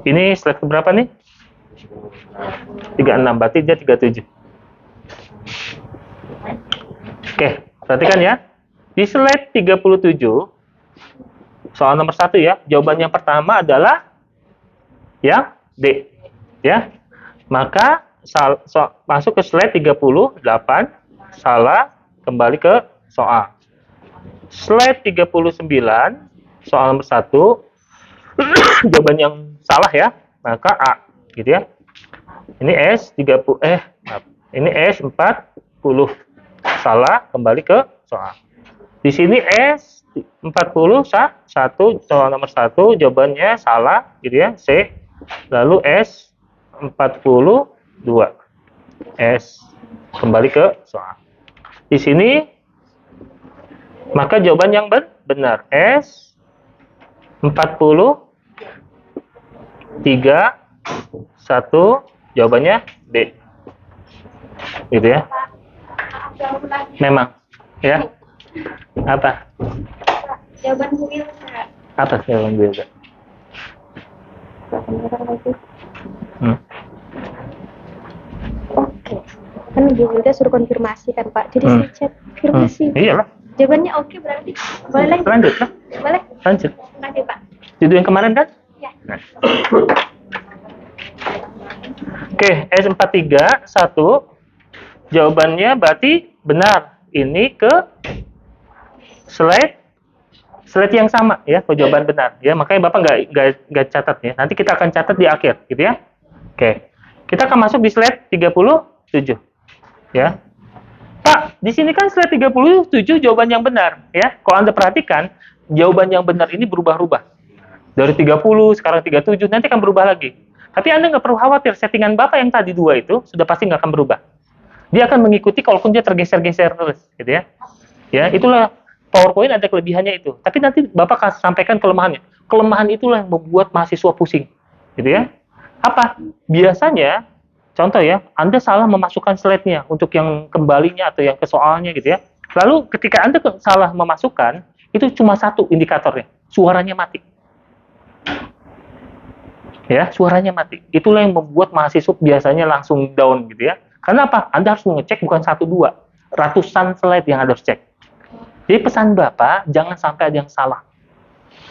Ini slide berapa nih? 36, berarti dia 37. Oke, perhatikan ya. Di slide 37, soal nomor 1 ya, jawaban yang pertama adalah yang D. Ya. Maka masuk ke slide 38, salah, kembali ke soal. Slide 39, soal nomor 1, jawaban yang salah ya, maka A, gitu ya. Ini S30, ini S40, salah, kembali ke soal. Di sini S40, satu, soal nomor 1, jawabannya salah, gitu ya, C. Lalu S42, S, kembali ke soal. Di sini maka jawaban yang benar S40, 3, 1, jawabannya D. Gitu ya. Memang. Ya. Apa? Jawaban Wilda. Apa jawaban Wilda? Oke. Kan Bu Wilda suruh konfirmasi kan Pak. Jadi saya chat konfirmasi. Iyalah. Jawabannya oke berarti. Boleh lagi? Lanjut lah. Boleh? Lanjut. Oke Pak. Judul yang kemarin kan? Ya. Nah. Oke, S43, 1. Jawabannya berarti benar. Ini ke slide yang sama ya, ke jawaban benar ya. Makanya Bapak nggak catat ya. Nanti kita akan catat di akhir, gitu ya. Oke. Kita akan masuk di slide 37. Ya. Pak, di sini kan slide 37 jawaban yang benar ya. Kalau Anda perhatikan, jawaban yang benar ini berubah-ubah. Dari 30 sekarang 37, nanti akan berubah lagi. Tapi Anda nggak perlu khawatir, settingan Bapak yang tadi 2 itu sudah pasti nggak akan berubah. Dia akan mengikuti kalaupun dia tergeser-geser terus, gitu ya. Ya, itulah PowerPoint ada kelebihannya itu. Tapi nanti Bapak akan sampaikan kelemahannya. Kelemahan itulah yang membuat mahasiswa pusing, gitu ya. Apa? Biasanya, contoh ya, Anda salah memasukkan slide-nya untuk yang kembalinya atau yang ke soalnya, gitu ya. Lalu ketika Anda salah memasukkan, itu cuma 1 indikatornya, suaranya mati. Ya, suaranya mati. Itulah yang membuat mahasiswa biasanya langsung down, gitu ya. Karena apa? Anda harus mengecek bukan 1, 2. Ratusan slide yang Anda harus cek. Jadi pesan Bapak, jangan sampai ada yang salah.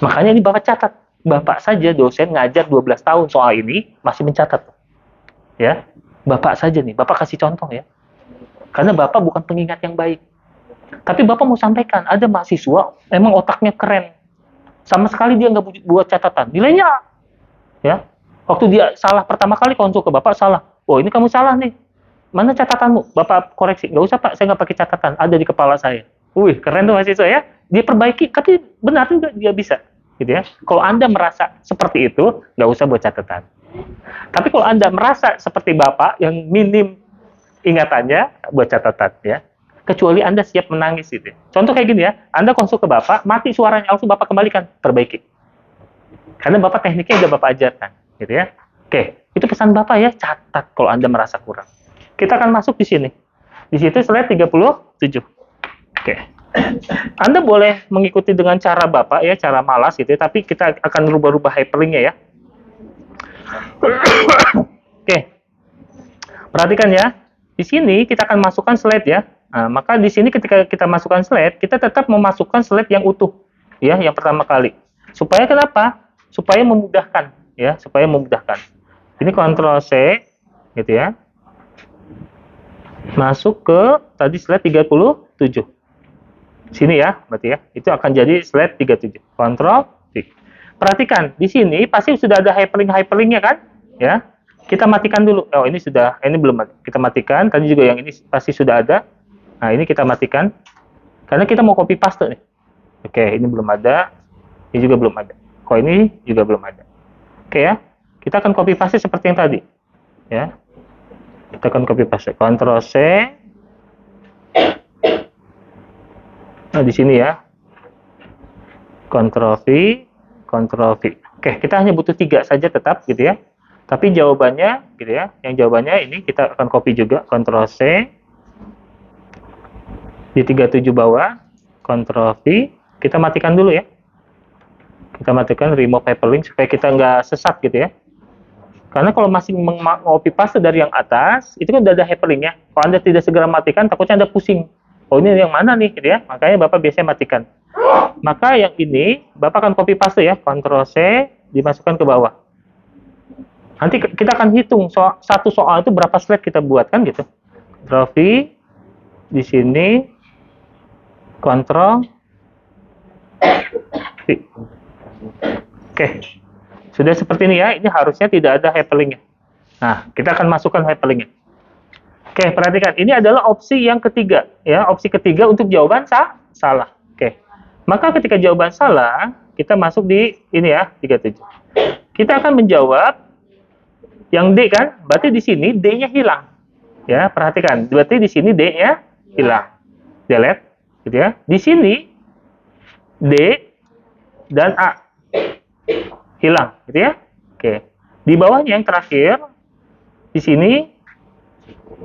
Makanya ini Bapak catat. Bapak saja dosen ngajar 12 tahun soal ini, masih mencatat. Ya, Bapak saja nih. Bapak kasih contoh ya. Karena Bapak bukan pengingat yang baik. Tapi Bapak mau sampaikan, ada mahasiswa, emang otaknya keren. Sama sekali dia nggak buat catatan. Nilainya, ya. Waktu dia salah pertama kali konsul ke Bapak, salah. Oh, ini kamu salah nih. Mana catatanmu? Bapak koreksi. Nggak usah Pak, saya nggak pakai catatan. Ada di kepala saya. Wih, keren tuh mahasiswa ya. Dia perbaiki, tapi benar juga dia bisa. Gitu ya. Kalau Anda merasa seperti itu, nggak usah buat catatan. Tapi kalau Anda merasa seperti Bapak, yang minim ingatannya, buat catatan ya. Kecuali Anda siap menangis gitu. Contoh kayak gini ya, Anda konsul ke Bapak, mati suaranya, langsung Bapak kembalikan, perbaiki. Karena Bapak tekniknya udah Bapak ajarkan. Gitu ya. Oke, itu pesan Bapak ya, catat kalau Anda merasa kurang. Kita akan masuk di sini. Di situ slide 37. Oke. Anda boleh mengikuti dengan cara Bapak ya, cara malas gitu ya, tapi kita akan rubah-rubah hyperlink-nya ya. Oke. Perhatikan ya. Di sini kita akan masukkan slide ya. Nah, maka di sini ketika kita masukkan slide, kita tetap memasukkan slide yang utuh ya, yang pertama kali. Supaya kenapa? Supaya memudahkan ya, supaya memudahkan. Ini Ctrl C gitu ya. Masuk ke tadi slide 37. Sini ya, berarti ya. Itu akan jadi slide 37. Ctrl C. Perhatikan, di sini pasti sudah ada hyperlink-hyperlinknya kan? Ya. kita matikan dulu. Oh, ini sudah, ini belum ada. Kita matikan. Tadi juga yang ini pasti sudah ada. Nah, ini kita matikan. Karena kita mau copy paste nih. Oke, ini belum ada. Ini juga belum ada. Kok ini juga belum ada. Oke ya. Kita akan copy paste seperti yang tadi. Ya. Kita akan copy paste. Ctrl C. Nah, di sini ya. Ctrl V, Ctrl V. Oke, kita hanya butuh 3 saja tetap gitu ya. Tapi jawabannya gitu ya. Yang jawabannya ini kita akan copy juga. Ctrl C. Di 37 bawah. Ctrl V. Kita matikan dulu ya. Kita matikan remove hyperlink supaya kita nggak sesat gitu ya. Karena kalau masih copy paste dari yang atas, itu kan udah ada hyperlinknya. Kalau Anda tidak segera matikan, takutnya Anda pusing. Oh, ini yang mana nih gitu ya. Makanya Bapak biasanya matikan. Maka yang ini, Bapak akan copy paste ya. Ctrl C, dimasukkan ke bawah. Nanti kita akan hitung satu soal itu berapa slide kita buat kan gitu. Ctrl V, di sini, Ctrl V. Oke, sudah seperti ini ya. Ini harusnya tidak ada hyperlinknya. Nah, kita akan masukkan hyperlinknya. Oke, perhatikan. Ini adalah opsi yang ketiga. Ya, opsi ketiga untuk jawaban salah. Oke. Maka ketika jawaban salah, kita masuk di ini ya, 37. Kita akan menjawab yang D kan? Berarti di sini D-nya hilang. Ya, perhatikan. Berarti di sini D-nya hilang. Delete, gitu ya. Di sini D dan A hilang, gitu ya. Oke. Di bawahnya yang terakhir di sini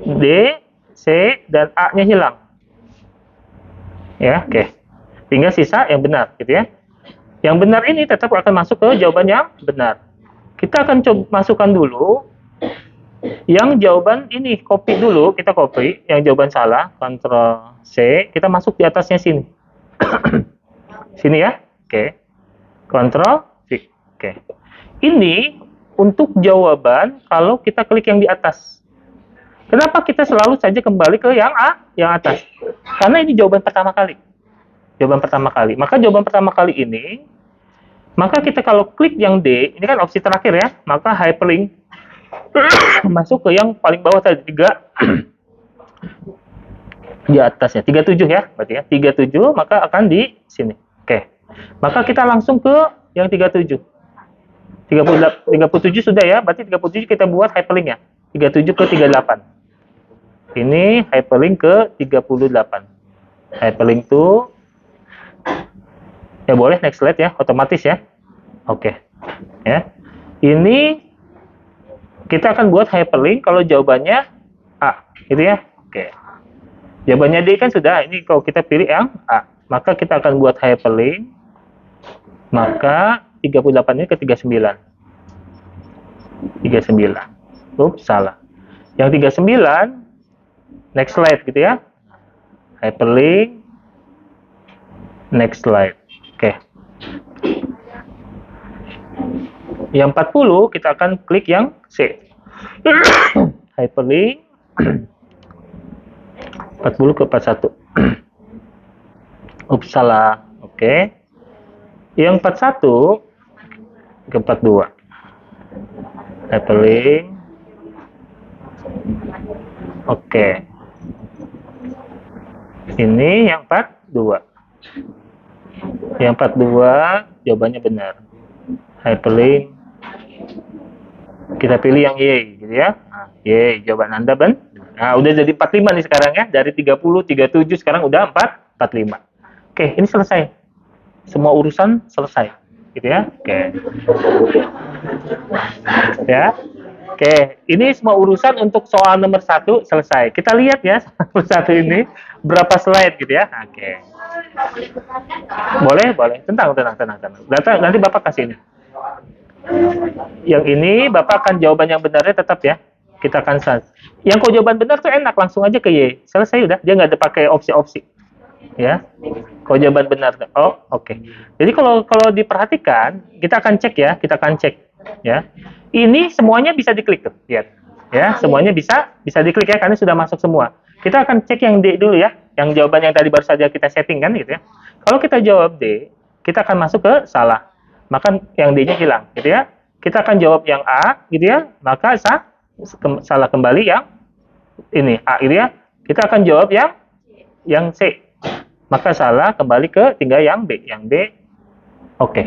D, C, dan A-nya hilang. Ya, oke. Tinggal sisa yang benar, gitu ya. Yang benar ini tetap akan masuk ke jawaban yang benar. Kita akan coba masukkan dulu yang jawaban ini, copy dulu, kita copy yang jawaban salah, Ctrl C, kita masuk di atasnya sini. Sini ya. Oke. Ctrl V. Oke. Ini untuk jawaban kalau kita klik yang di atas. Kenapa kita selalu saja kembali ke yang A, yang atas? Karena ini jawaban pertama kali. Jawaban pertama kali. Maka jawaban pertama kali ini, maka kita kalau klik yang D, ini kan opsi terakhir ya, maka hyperlink masuk ke yang paling bawah tadi, 3 di atasnya, 37 ya, berarti ya, 37, maka akan di sini. Oke. Maka kita langsung ke yang 37. 37 sudah ya, berarti 37 kita buat hyperlinknya. 37 ke 38. Ini hyperlink ke 38. Hyperlink to, ya boleh next slide ya, otomatis ya. Oke. Ya. Ini kita akan buat hyperlink kalau jawabannya A, gitu ya. Oke. Jawabannya D kan sudah, ini kalau kita pilih yang A, maka kita akan buat hyperlink, maka 38 ini ke 39. 39. Ups, salah. Yang 39, next slide gitu ya. Hyperlink, next slide. Oke. Yang 40, kita akan klik yang C. Hyperlink, 40 ke 41. Ups, salah. Oke. Yang 41 ke 42. Hyperlink. Oke. Ini yang 42. Yang 42 jawabannya benar. Hyperlink. Kita pilih yang Y gitu ya. Nah, Y jawaban Anda benar. Nah, udah jadi 45 nih sekarang ya. Dari 30, 37 sekarang udah 45. Oke, ini selesai. Semua urusan selesai. Gitu ya. Oke. Ya. Oke, ini semua urusan untuk soal nomor 1 selesai. Kita lihat ya, nomor 1 ini berapa slide gitu ya. Oke. Boleh. Tenang. Nanti Bapak kasih ini. Yang ini Bapak akan jawaban yang benarnya tetap ya. Kita akan yang kok jawaban benar tuh enak, langsung aja ke Y. Selesai udah, dia nggak ada pakai opsi-opsi. Ya. Kalau jawaban benar. Oh, oke. Jadi kalau diperhatikan, kita akan cek ya. Ini semuanya bisa diklik tuh, lihat. Ya, semuanya bisa diklik ya karena sudah masuk semua. Kita akan cek yang D dulu ya, yang jawaban yang tadi baru saja kita setting kan gitu ya. Kalau kita jawab D, kita akan masuk ke salah. Maka yang D-nya hilang gitu ya. Kita akan jawab yang A gitu ya, maka salah kembali yang ini A gitu ya. Kita akan jawab yang C. Maka salah kembali ke tinggal yang B. Yang B oke.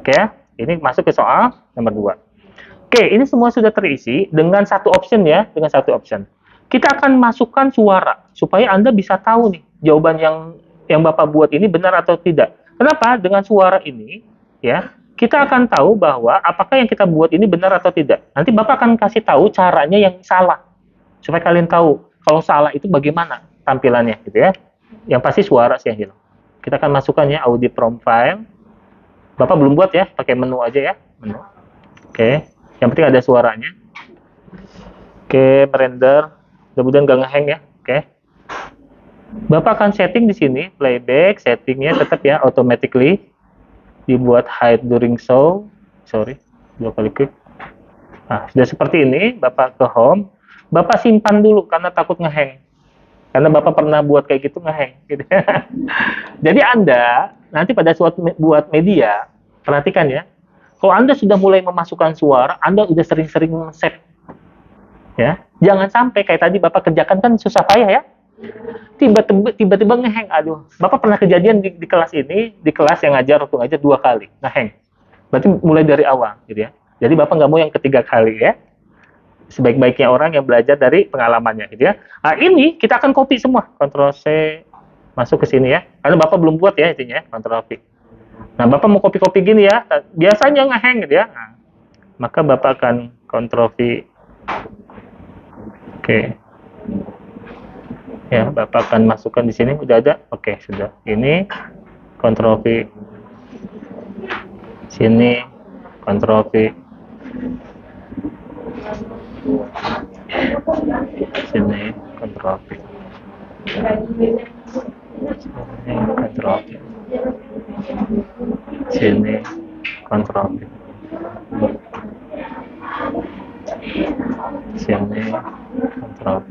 Oke ya. Ini masuk ke soal nomor 2. Oke, ini semua sudah terisi dengan satu option ya, dengan satu option. Kita akan masukkan suara supaya Anda bisa tahu nih jawaban yang Bapak buat ini benar atau tidak. Kenapa? Dengan suara ini ya, kita akan tahu bahwa apakah yang kita buat ini benar atau tidak. Nanti Bapak akan kasih tahu caranya yang salah. Supaya kalian tahu kalau salah itu bagaimana tampilannya gitu ya. Yang pasti suara sih yang hilang. Kita akan masukkan ya audio prompt file. Bapak belum buat ya, pakai menu aja ya, menu. Oke, yang penting ada suaranya. Oke, merender. Mudah-mudahan nggak ngehang ya. Oke. Bapak akan setting di sini, playback, settingnya tetap ya, automatically. Dibuat hide during show. Sorry, 2 kali klik. Nah, sudah seperti ini, Bapak ke home. Bapak simpan dulu karena takut ngehang. Karena Bapak pernah buat kayak gitu ngehang. Gitu. Jadi Anda nanti pada suatu buat media, perhatikan ya. Kalau Anda sudah mulai memasukkan suara, Anda udah sering-sering save. Ya, jangan sampai kayak tadi Bapak kerjakan kan susah payah ya. Tiba-tiba ngehang. Aduh, Bapak pernah kejadian di kelas ini, di kelas yang ngajar waktu ngajar 2 kali ngehang. Berarti mulai dari awal gitu ya. Jadi Bapak nggak mau yang ketiga kali ya. Sebaik-baiknya orang yang belajar dari pengalamannya gitu ya. Nah, ini kita akan copy semua. Ctrl C masuk ke sini ya. Karena Bapak belum buat ya intinya, Ctrl V. Nah, Bapak mau copy-copy gini ya. Biasanya ngehang gitu ya. Nah, maka Bapak akan Ctrl V. Oke. Ya, Bapak akan masukkan di sini udah ada. Oke, sudah. Ini Ctrl V. Sini Ctrl V. Sini Ctrl V. Sini Ctrl V. Sini Ctrl V. Sini Ctrl V.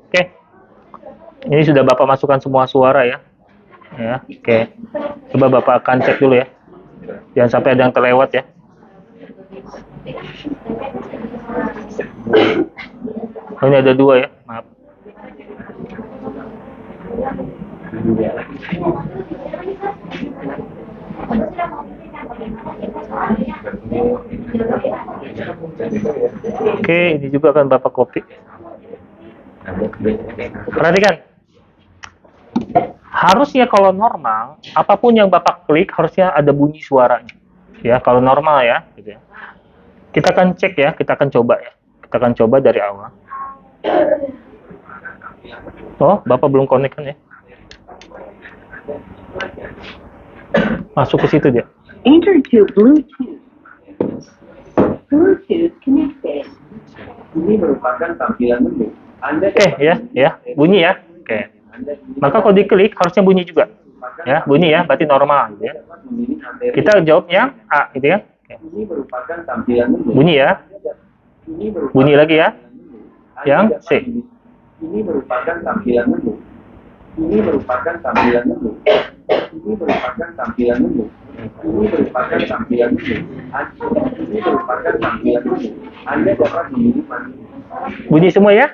Oke. Ini sudah Bapak masukkan semua suara ya. Ya, oke. Coba Bapak akan cek dulu ya. Jangan sampai ada yang terlewat ya. Oh, ini ada 2 ya, maaf. Oke, ini juga akan Bapak copy. Perhatikan. Harusnya kalau normal, apapun yang Bapak klik harusnya ada bunyi suaranya. Ya, kalau normal ya, gitu ya. Kita akan cek ya, kita akan coba ya. Kita akan coba dari awal. Oh, Bapak belum connect kan ya? Masuk ke situ dia. Enter to Bluetooth. Bluetooth connected. Ini merupakan tampilan menu. Ya, bunyi ya. Oke. Maka kalau diklik harusnya bunyi juga. Ya, bunyi ya, berarti normal gitu ya. Kita jawab yang A gitu ya. Oke. Ini merupakan tampilan menu. Bunyi ya. Bunyi lagi ya. Yang C. Ini merupakan tampilan menu. Ini merupakan tampilan menu. Ini merupakan tampilan menu. Ini merupakan tampilan menu. Ini merupakan tampilan menu. Anda dapat memilih menu. Bunyi semua ya?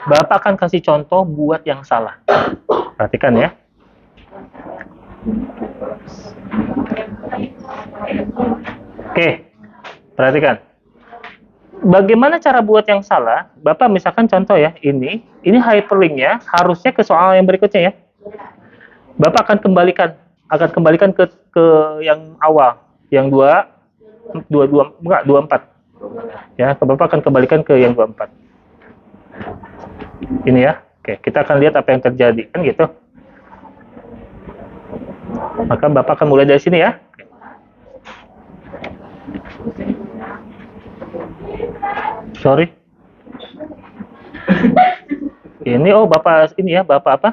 Bapak akan kasih contoh buat yang salah. Perhatikan ya. Oke, perhatikan. Bagaimana cara buat yang salah? Bapak misalkan contoh ya, ini hyperlinknya harusnya ke soal yang berikutnya ya. Bapak akan kembalikan ke yang awal, yang 24. Ya, Bapak akan kembalikan ke yang 24. Ini ya. Oke, kita akan lihat apa yang terjadi kan gitu. Maka Bapak akan mulai dari sini ya. Sorry. Ini Bapak ini ya, Bapak apa?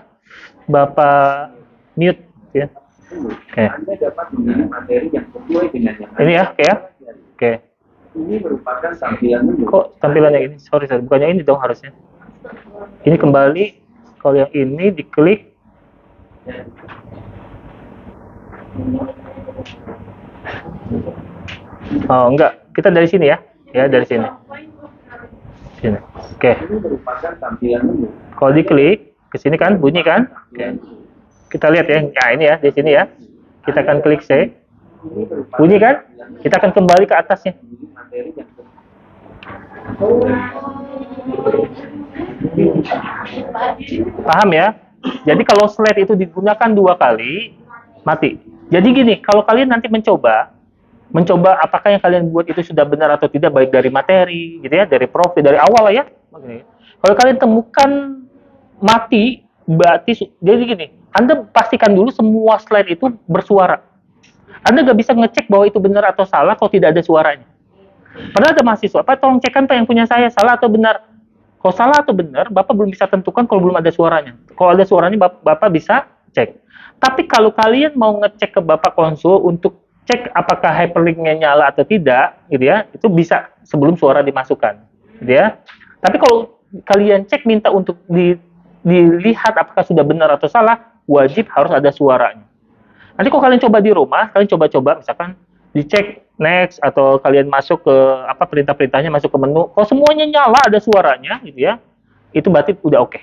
Bapak mute ya. Oke. Anda dapat memilih materi yang sesuai dengan yang Ini ya, oke ya. Oke. Ini merupakan tampilan menu. Kok tampilannya ini? Sorry, bukannya ini dong harusnya. Ini kembali, kalau yang ini diklik. Oh, enggak. Kita dari sini ya. Ya, dari sini. Sini. Oke. Ini merupakan tampilan menu. Kalau diklik, ke sini kan, bunyi kan? Oke. Kita lihat ya. Nah, ini ya, di sini ya. Kita akan klik C. Ini merupakan Bunyi kan? Kita akan kembali ke atasnya. materi yang Paham ya? Jadi kalau slide itu digunakan 2 kali, mati. Jadi gini, kalau kalian nanti mencoba apakah yang kalian buat itu sudah benar atau tidak, baik dari materi, gitu ya, dari profil, dari awal lah ya. Kalau kalian temukan mati, berarti jadi gini, Anda pastikan dulu semua slide itu bersuara. Anda nggak bisa ngecek bahwa itu benar atau salah kalau tidak ada suaranya. Padahal ada mahasiswa, Pak, tolong cekkan Pak yang punya saya, salah atau benar. Kalau salah atau benar, Bapak belum bisa tentukan kalau belum ada suaranya. Kalau ada suaranya, Bapak bisa cek. Tapi kalau kalian mau ngecek ke Bapak konsul untuk cek apakah hyperlinknya nyala atau tidak, gitu ya, itu bisa sebelum suara dimasukkan, gitu ya. Tapi kalau kalian cek minta untuk dilihat apakah sudah benar atau salah, wajib harus ada suaranya. Nanti kalau kalian coba di rumah, kalian coba misalkan dicek next atau kalian masuk ke perintah-perintahnya, masuk ke menu, kalau semuanya nyala ada suaranya, gitu ya, itu berarti udah oke.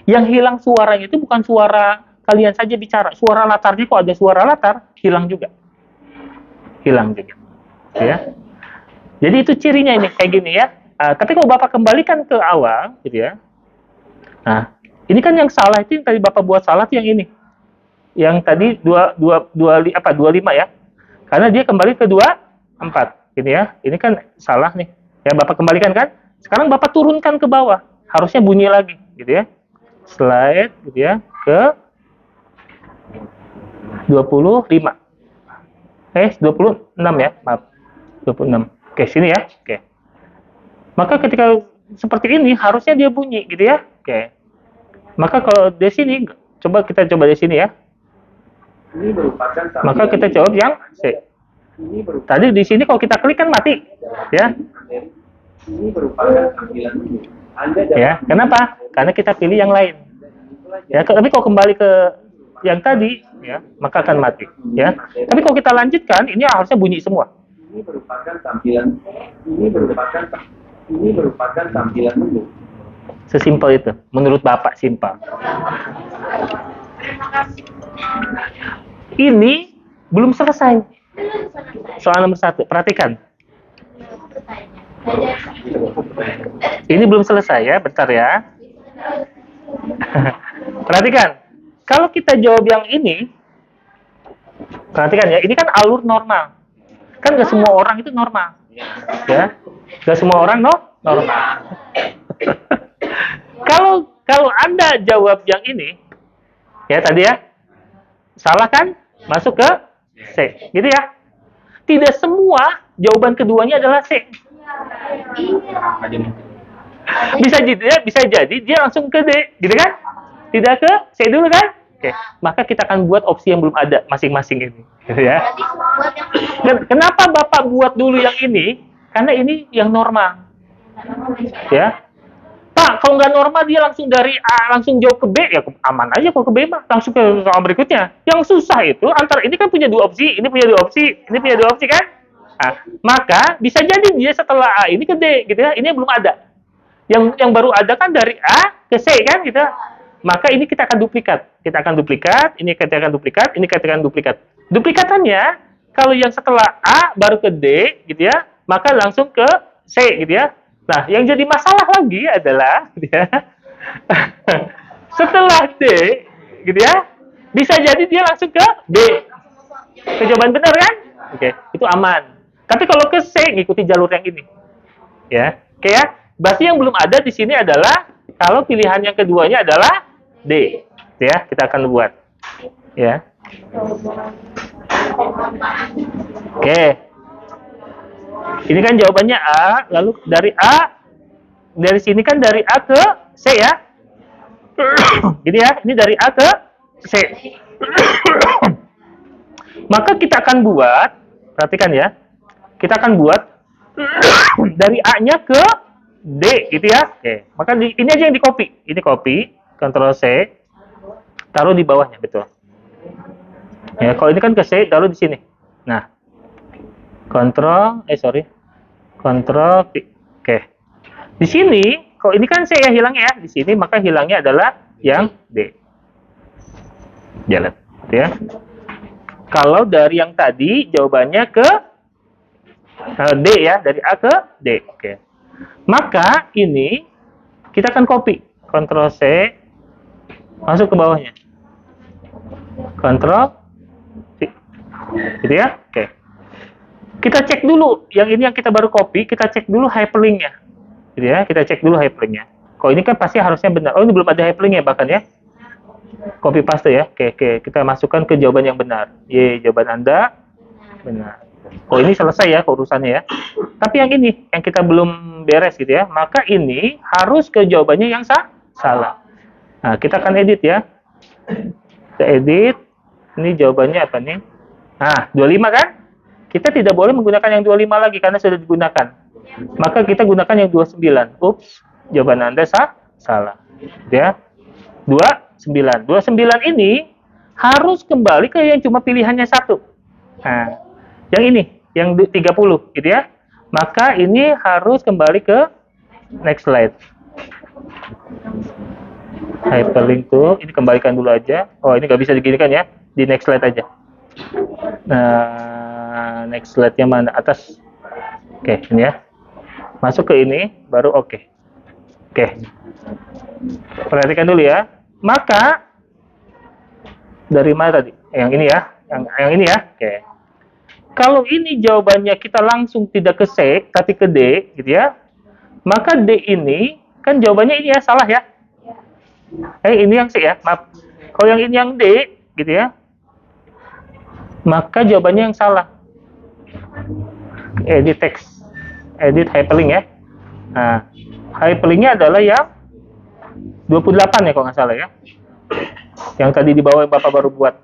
Yang hilang suaranya itu bukan suara kalian saja bicara, suara latarnya kok ada suara latar, hilang juga, gitu ya. Jadi itu cirinya ini kayak gini ya. Tapi kalau Bapak kembalikan ke awal, gitu ya. Nah, ini kan yang salah itu yang tadi Bapak buat salah itu yang ini. Yang tadi 25 ya. Karena dia kembali ke 24, gitu ya. Ini kan salah nih. Ya Bapak kembalikan kan? Sekarang Bapak turunkan ke bawah. Harusnya bunyi lagi, gitu ya. Slide gitu ya ke 25. 26 ya, maaf. 26. Oke, sini ya. Oke. Maka ketika seperti ini harusnya dia bunyi gitu ya. Oke. Maka kalau di sini kita coba di sini ya. Ini merupakan tampilan Maka kita jawab yang C. Tadi di sini kalau kita klik kan mati, ya. Ini merupakan tampilan menu. Anda Ya, kenapa? Karena kita pilih yang lain. Ya, tapi kalau kembali ke yang tadi, ya, maka akan mati, ya. Tapi kalau kita lanjutkan, ini harusnya bunyi semua. Ini merupakan tampilan tampilan menu. Sesimpel itu, menurut Bapak simpel. Ini belum selesai. Soal nomor 1, perhatikan. Ini belum selesai ya, bentar ya. Perhatikan. Kalau kita jawab yang ini, perhatikan ya, ini kan alur normal. Kan gak semua orang itu normal. Ya. Gak semua orang normal. Kalau Anda jawab yang ini, ya tadi ya, salah kan? Masuk ke C, gitu ya. Tidak semua jawaban keduanya adalah C. Bisa jadi dia langsung ke D, gitu kan? Tidak ke C dulu kan? Oke, maka kita akan buat opsi yang belum ada masing-masing ini, gitu ya. Kenapa Bapak buat dulu yang ini? Karena ini yang normal. Ya. Pak, kalau nggak normal dia langsung dari A langsung jauh ke B, ya aman aja kalau ke B mah. Langsung ke soal berikutnya. Yang susah itu antara ini kan punya dua opsi, ini punya dua opsi, ini punya dua opsi kan? Nah, maka bisa jadi dia setelah A ini ke D gitu ya. Ini belum ada. Yang baru ada kan dari A ke C kan gitu. Maka ini kita akan duplikat. Kita akan duplikat, ini kita akan duplikat, ini kita akan duplikat. Duplikatannya kalau yang setelah A baru ke D gitu ya, maka langsung ke C gitu ya. Nah, yang jadi masalah lagi adalah gitu ya, setelah D gitu ya, bisa jadi dia langsung ke B. Ke jawaban benar kan? Oke, itu aman. Tapi kalau ke C ngikuti jalur yang ini. Ya. Oke ya. Berarti yang belum ada di sini adalah kalau pilihan yang keduanya adalah D. Ya, kita akan buat. Ya. Oke. Ini kan jawabannya A, lalu dari sini kan dari A ke C ya. Gini ya, ini dari A ke C. Maka kita akan buat, perhatikan ya, kita akan buat dari A-nya ke D gitu ya. Oke, maka ini aja yang di copy. Ini copy, Ctrl C, taruh di bawahnya, betul. Ya, kalau ini kan ke C, taruh di sini. Nah, Ctrl V. Oke. Di sini, kalau ini kan C ya hilangnya ya. Di sini maka hilangnya adalah yang D. Jalan, gitu ya. Kalau dari yang tadi jawabannya ke D ya, dari A ke D. Oke. Maka ini kita akan copy, Ctrl C, masuk ke bawahnya. Ctrl V. Gitu ya. Oke. Kita cek dulu, yang ini yang kita baru copy, kita cek dulu hyperlinknya. Gitu ya, kita cek dulu hyperlinknya. Kalau ini kan pasti harusnya benar. Oh, ini belum ada hyperlinknya bahkan ya. Copy paste ya. Oke, kita masukkan ke jawaban yang benar. Ye, jawaban Anda benar. Oh, ini selesai ya urusannya ya. Tapi yang ini, yang kita belum beres gitu ya, maka ini harus ke jawabannya yang salah. Nah, kita akan edit ya. Kita edit. Ini jawabannya apa nih? Nah, 25 kan? Kita tidak boleh menggunakan yang 25 lagi karena sudah digunakan. Maka kita gunakan yang 29. Ups, jawaban Anda salah. Ya. 29. 29 ini harus kembali ke yang cuma pilihannya satu. Nah, yang ini, yang 30 gitu ya. Maka ini harus kembali ke next slide. Hyperlink tuh, ini kembalikan dulu aja. Oh, ini nggak bisa diginikan ya. Di next slide aja. Nah, next slide-nya mana? Atas. Oke, ini ya. Masuk ke ini, baru oke. Oke. Perhatikan dulu ya. Maka dari mana tadi? Yang ini ya. Yang ini ya. Oke. Kalau ini jawabannya kita langsung tidak ke C, tapi ke D, gitu ya. Maka D ini, kan jawabannya ini ya, salah ya. Ini yang C ya, maaf. Kalau yang ini yang D, gitu ya. Maka jawabannya yang salah. Edit text. Edit hyperlink ya. Nah, hyperlinknya adalah yang 28 ya kalau nggak salah ya. Yang tadi di bawah yang Bapak baru buat.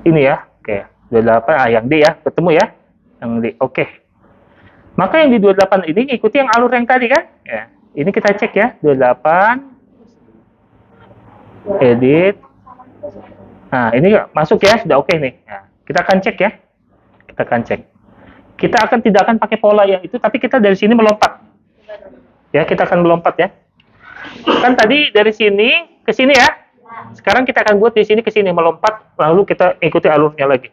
Ini ya. Oke, 28. Yang D ya, ketemu ya. Yang D. Oke. Maka yang di 28 ini ngikuti yang alur yang tadi kan? Ya. Ini kita cek ya. 28. Edit. Nah, ini masuk ya, sudah oke nih. Nah, kita akan cek ya. Kita akan cek. Kita tidak akan pakai pola yang itu, tapi kita dari sini melompat. Ya, kita akan melompat ya. Kan tadi dari sini ke sini ya. Sekarang kita akan buat di sini ke sini melompat, lalu kita ikuti alurnya lagi.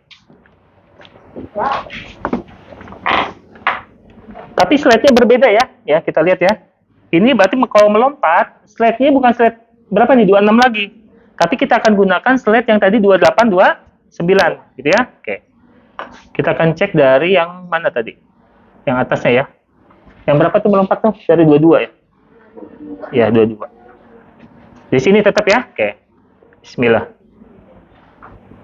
Tapi slide-nya berbeda ya. Ya, kita lihat ya. Ini berarti kalau melompat, slide-nya bukan slide berapa nih? 26 lagi. Tapi kita akan gunakan slide yang tadi 28, 29, gitu ya. Oke. Kita akan cek dari yang mana tadi? Yang atasnya ya. Yang berapa tuh melompat tuh? Dari 22 ya? Ya, 22. Di sini tetap ya. Oke. Bismillah.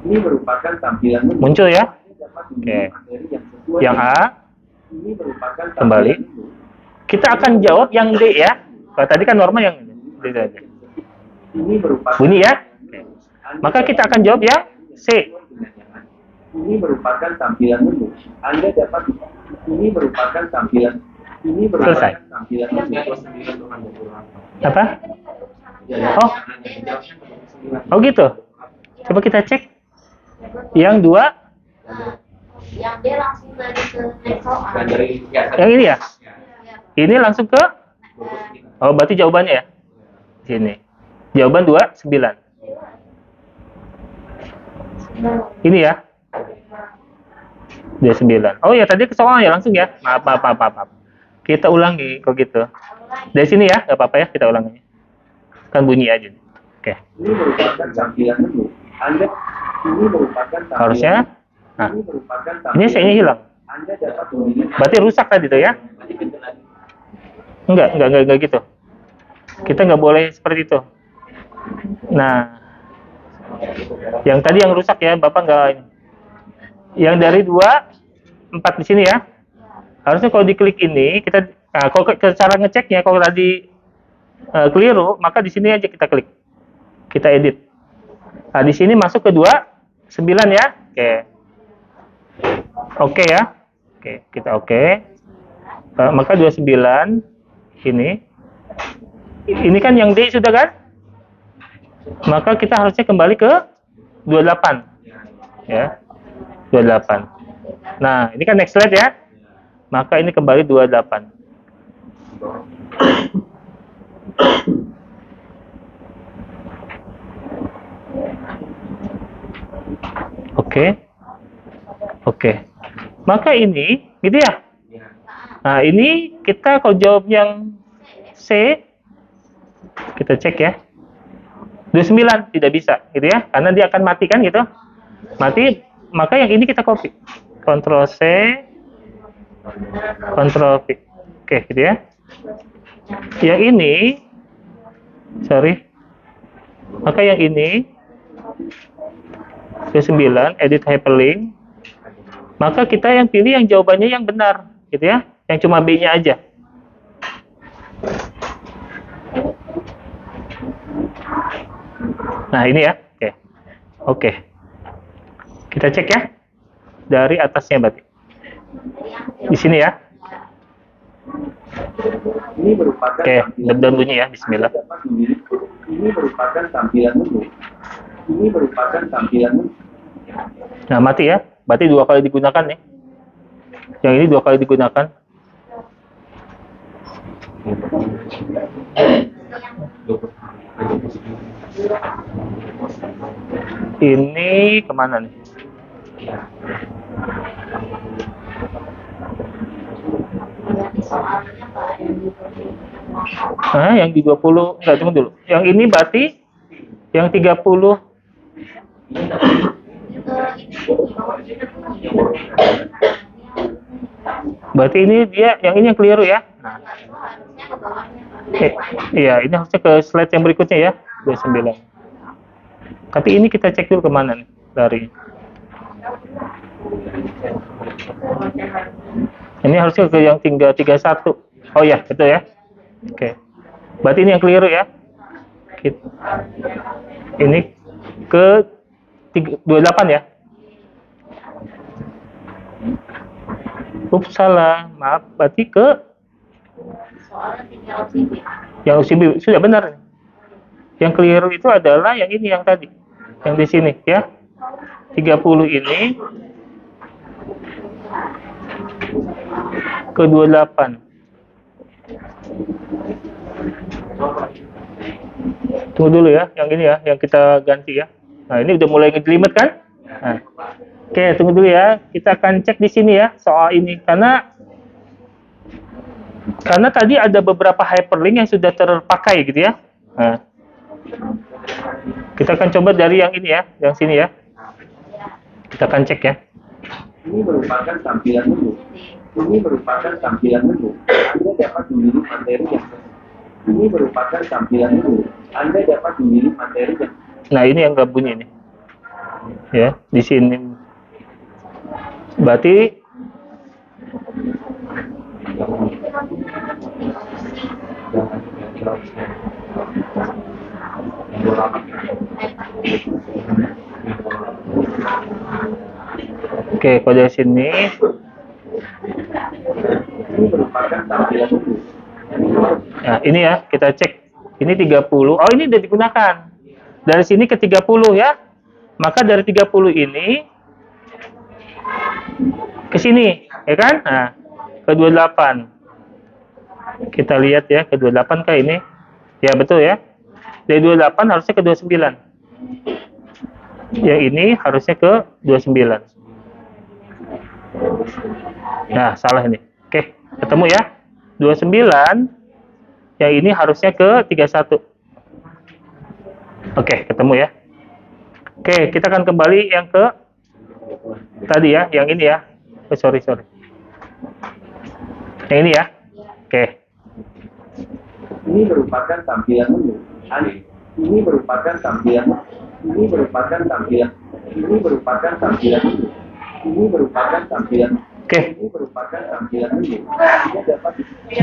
Ini merupakan tampilan menu. Muncul ya. Oke. Yang A. Ini merupakan Kembali. Kita akan jawab yang D ya. Kalau tadi kan normal yang D saja. Ini merupakan Bunyi ya. Oke. Maka kita akan jawab yang C. Ini merupakan tampilan menu. Anda dapat ini merupakan tampilan Ini Selesai. merupakan tampilan menu. Apa? Oh, oh gitu. Coba kita cek. Yang dua, Yang dia langsung dari ke next soal. Dan dari yang ini ya? Ini langsung ke? Oh, berarti jawabannya ya? Sini. Jawaban 29. Ini ya? 29. Oh ya, tadi ke soal ya langsung ya? Maaf. Kita ulangi kalau gitu. Dari sini ya, nggak apa-apa ya, kita ulangi. Kan bunyi aja. Oke. ini merupakan tampilan menu. Anda ini merupakan tampilan. Harusnya, nah, Ini merupakan ini saya hilang. Anda dapat memilih. Berarti rusak tadi tuh ya? Enggak gitu. Kita nggak boleh seperti itu. Nah, yang tadi yang rusak ya, Bapak nggak. Yang dari 2, 4 di sini ya. Harusnya kalau diklik ini, kita, nah, kalau cara ngeceknya, kalau tadi keliru, maka di sini aja kita klik. Kita edit. Nah, di sini masuk ke 29 ya. Oke. Oke ya. Oke, kita oke. Maka 29 ini. Ini kan yang D sudah kan? Maka kita harusnya kembali ke 28. Ya. 28. Nah, ini kan next slide ya. Maka ini kembali 28. Oke. Maka ini, gitu ya. Nah, ini kita kalau jawab yang C, kita cek ya. 29 tidak bisa, gitu ya. Karena dia akan mati kan gitu. Mati, maka yang ini kita copy. Ctrl C, Ctrl V. Oke, gitu ya. Yang ini, sorry. Maka yang ini, 29, edit hyperlink. Maka kita yang pilih yang jawabannya yang benar, gitu ya. Yang cuma B-nya aja. Nah, ini ya. Oke. Kita cek ya. Dari atasnya berarti. Di sini ya. Ini merupakan Oke, dan bunyi ya. Bismillah. Anda dapat memilih. Ini merupakan tampilan menu. Ini merupakan tampilan menu. Nah, mati ya. Berarti 2 kali digunakan nih. Yang ini 2 kali digunakan. Ini kemana nih? Soalnya Pak Yang di 20, enggak, tunggu dulu. Yang ini berarti yang 30. Berarti ini dia, yang ini yang keliru ya. Nah. Iya, ini harusnya ke slide yang berikutnya ya, 29. Tapi ini kita cek dulu kemana nih dari. Ini harusnya ke yang 331. Oh ya, betul ya. Oke. Berarti ini yang keliru ya. Ini ke 28 ya. Ups, salah. Maaf, berarti ke yang OCB sudah benar. Yang keliru itu adalah yang ini, yang tadi. Yang di sini ya. 30 ini ke 28. Tunggu dulu ya, yang ini ya, yang kita ganti ya. Nah, ini udah mulai ngejelimet kan? Nah. Oke, tunggu dulu ya. Kita akan cek di sini ya soal ini karena tadi ada beberapa hyperlink yang sudah terpakai gitu ya. Nah. Kita akan coba dari yang ini ya, yang sini ya. Kita akan cek ya. Ini merupakan tampilan menu. Ini merupakan tampilan menu. Anda dapat memilih materi yang ini merupakan tampilan menu. Anda dapat memilih materi yang. Nah, ini yang nggak bunyi nih. Ya, di sini. Berarti oke, kalau dari sini Ini merupakan merupakan tampilan umum. Nah, ini ya, kita cek. Ini 30. Oh, ini udah digunakan. Dari sini ke 30 ya. Maka dari 30 ini ke sini, ya kan? Nah, ke 28. Kita lihat ya, ke 28 kah ini? Ya, betul ya. Dari 28 harusnya ke 29. Yang ini harusnya ke 29. Nah, salah ini. Oke, ketemu ya. 29. Yang ini harusnya ke 31. Oke, ketemu ya. Oke, kita akan kembali yang ke tadi ya, yang ini ya. Oh, sorry. Yang ini ya. Oke. Ini merupakan tampilan menu. Ini merupakan tampilan. Ini merupakan tampilan. Ini merupakan tampilan menu. Ini merupakan tampilan. Oke. Ini merupakan tampilan menu. Ini dapat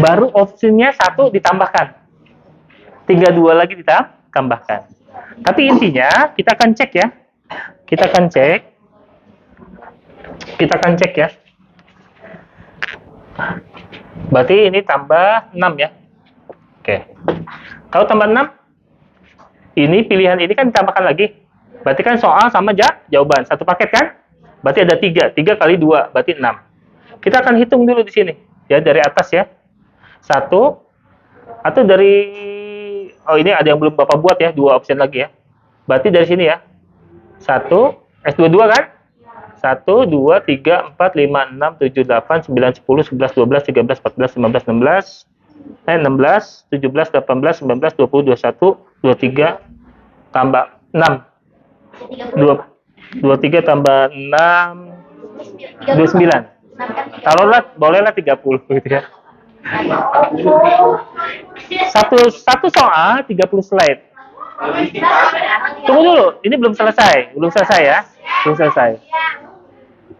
Baru opsinya 1 ditambahkan. 32 lagi ditambahkan. Tapi intinya kita akan cek ya. Kita akan cek ya. Berarti ini tambah 6 ya. Oke. Kalau tambah 6, ini pilihan ini kan ditambahkan lagi. Berarti kan soal sama jawaban. Satu paket kan? Berarti ada 3. 3 kali 2, berarti 6. Kita akan hitung dulu di sini. Ya, dari atas ya. 1. Atau dari... Oh, ini ada yang belum Bapak buat ya. 2 opsi lagi ya. Berarti dari sini ya. 1. S22 kan? 1, 2, 3, 4, 5, 6, 7, 8, 9, 10, 11, 12, 13, 14, 15, 16, 17, 18, 19, 20, 21, 23, tambah 6. 23 tambah 6, 29. Taruhlah, bolehlah 30 gitu ya. Satu soal 30 slide. Tunggu dulu, ini belum selesai ya. Belum selesai.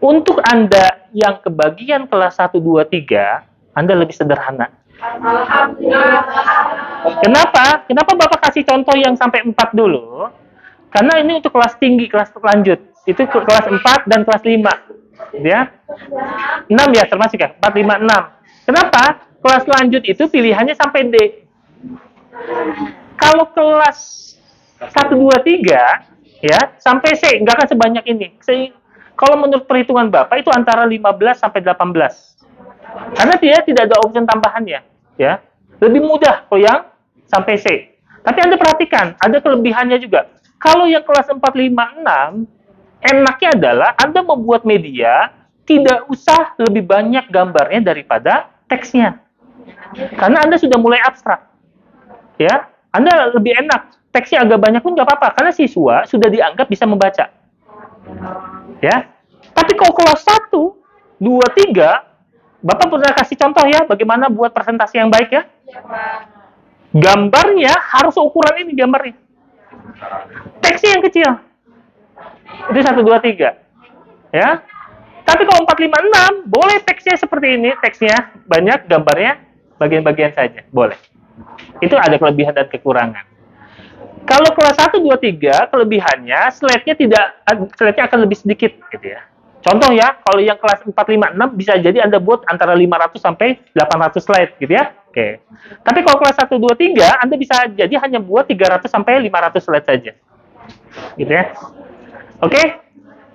Untuk Anda yang kebagian kelas 1, 2, 3, Anda lebih sederhana. Kenapa? Kenapa Bapak kasih contoh yang sampai 4 dulu? Karena ini untuk kelas tinggi, kelas lanjut. Itu kelas 4 dan kelas 5. Ya. 6 ya, termasuk ya? 4, 5, 6. Kenapa? Kelas lanjut itu pilihannya sampai D. Kalau kelas 1, 2, 3, ya, sampai C, nggak akan sebanyak ini. Kalau menurut perhitungan Bapak, itu antara 15 sampai 18. Karena dia tidak ada opsi tambahannya. Ya. Lebih mudah kalau yang sampai C. Tapi Anda perhatikan, ada kelebihannya juga. Kalau yang kelas 4, 5, 6, enaknya adalah Anda membuat media, tidak usah lebih banyak gambarnya daripada teksnya. Karena Anda sudah mulai abstrak. Ya, Anda lebih enak. Teksnya agak banyak pun nggak apa-apa, karena siswa sudah dianggap bisa membaca. Ya. Tapi kalau kelas 1, 2, 3, Bapak pernah kasih contoh ya, bagaimana buat presentasi yang baik ya? Gambarnya harus ukuran ini gambarnya. Teksnya yang kecil. Itu 1, 2, 3. Ya. Tapi kalau 4, 5, 6, boleh teksnya seperti ini, teksnya banyak, gambarnya bagian-bagian saja, boleh. Itu ada kelebihan dan kekurangan. Kalau kelas 1, 2, 3, kelebihannya slide-nya akan lebih sedikit gitu ya. Contoh ya, kalau yang kelas 4, 5, 6 bisa jadi Anda buat antara 500 sampai 800 slide gitu ya. Oke. Tapi kalau kelas 1, 2, 3, Anda bisa jadi hanya buat 300 sampai 500 slide saja. Gitu ya. Oke.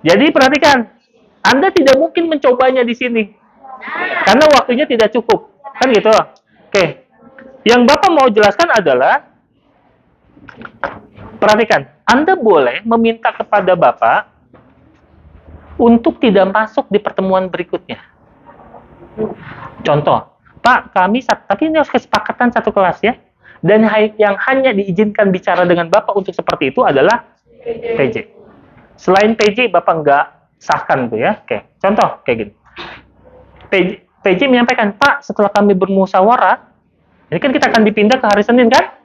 Jadi perhatikan, Anda tidak mungkin mencobanya di sini. Karena waktunya tidak cukup. Kan gitu. Oke. Yang Bapak mau jelaskan adalah, perhatikan, Anda boleh meminta kepada Bapak untuk tidak masuk di pertemuan berikutnya. Contoh, Pak, tapi ini harus kesepakatan satu kelas ya. Dan yang hanya diizinkan bicara dengan Bapak untuk seperti itu adalah PJ. Selain PJ, Bapak nggak sahkan tuh ya. Oke, contoh kayak gini. PJ menyampaikan, Pak, setelah kami bermusyawarah, ini kan kita akan dipindah ke hari Senin kan?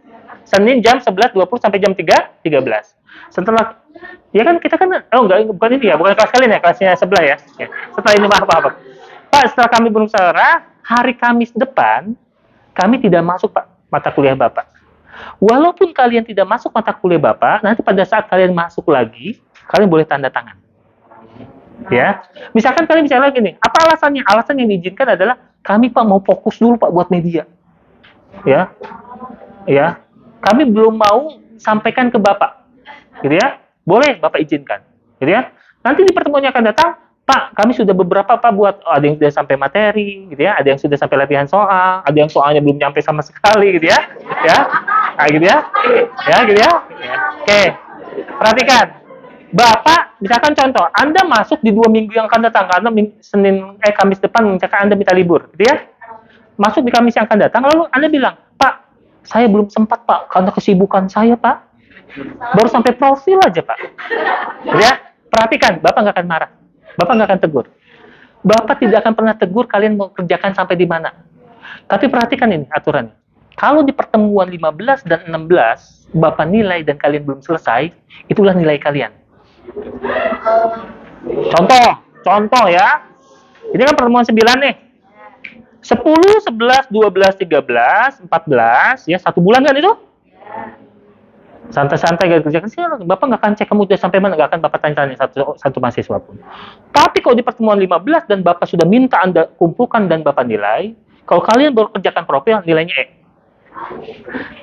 Senin jam 11.20 sampai jam 3.13. Setelah, ya kan kita kan, bukan ini ya, bukan kelas kalian ya, kelasnya sebelah ya. Oke. Setelah ini maaf. Pak, setelah kami bermusyawarah, hari Kamis depan, kami tidak masuk Pak, mata kuliah Bapak. Walaupun kalian tidak masuk mata kuliah Bapak, nanti pada saat kalian masuk lagi, kalian boleh tanda tangan. Ya, misalkan kalian bisa lagi nih, apa alasannya? Alasan yang diizinkan adalah kami Pak mau fokus dulu Pak buat media. Ya. Ya. Kami belum mau sampaikan ke Bapak. Gitu ya. Boleh Bapak izinkan. Gitu ya. Nanti di pertemuan yang akan datang, Pak, kami sudah beberapa Pak buat ada yang sudah sampai materi, gitu ya, ada yang sudah sampai latihan soal, ada yang soalnya belum nyampe sama sekali, gitu ya, nah, gitu ya, gitu ya. Oke, perhatikan, Bapak, misalkan contoh, Anda masuk di 2 minggu yang akan datang karena Kamis depan, misalkan Anda minta libur, gitu ya, masuk di Kamis yang akan datang, lalu Anda bilang, Pak, saya belum sempat Pak karena kesibukan saya Pak, baru sampai profil aja Pak, gitu ya. Perhatikan, Bapak nggak akan marah. Bapak nggak akan tegur. Bapak tidak akan pernah tegur kalian mau kerjakan sampai di mana. Tapi perhatikan ini aturannya. Kalau di pertemuan 15 dan 16, Bapak nilai dan kalian belum selesai, itulah nilai kalian. Contoh ya. Ini kan pertemuan 9 nih. 10, 11, 12, 13, 14, ya 1 bulan kan itu? Santai-santai gak kerjakan sih, Bapak nggak akan cek kamu udah sampai mana, nggak akan Bapak tanya-tanya satu mahasiswa pun. Tapi kalau di pertemuan 15 dan Bapak sudah minta Anda kumpulkan dan Bapak nilai, kalau kalian baru kerjakan profil, nilainya E.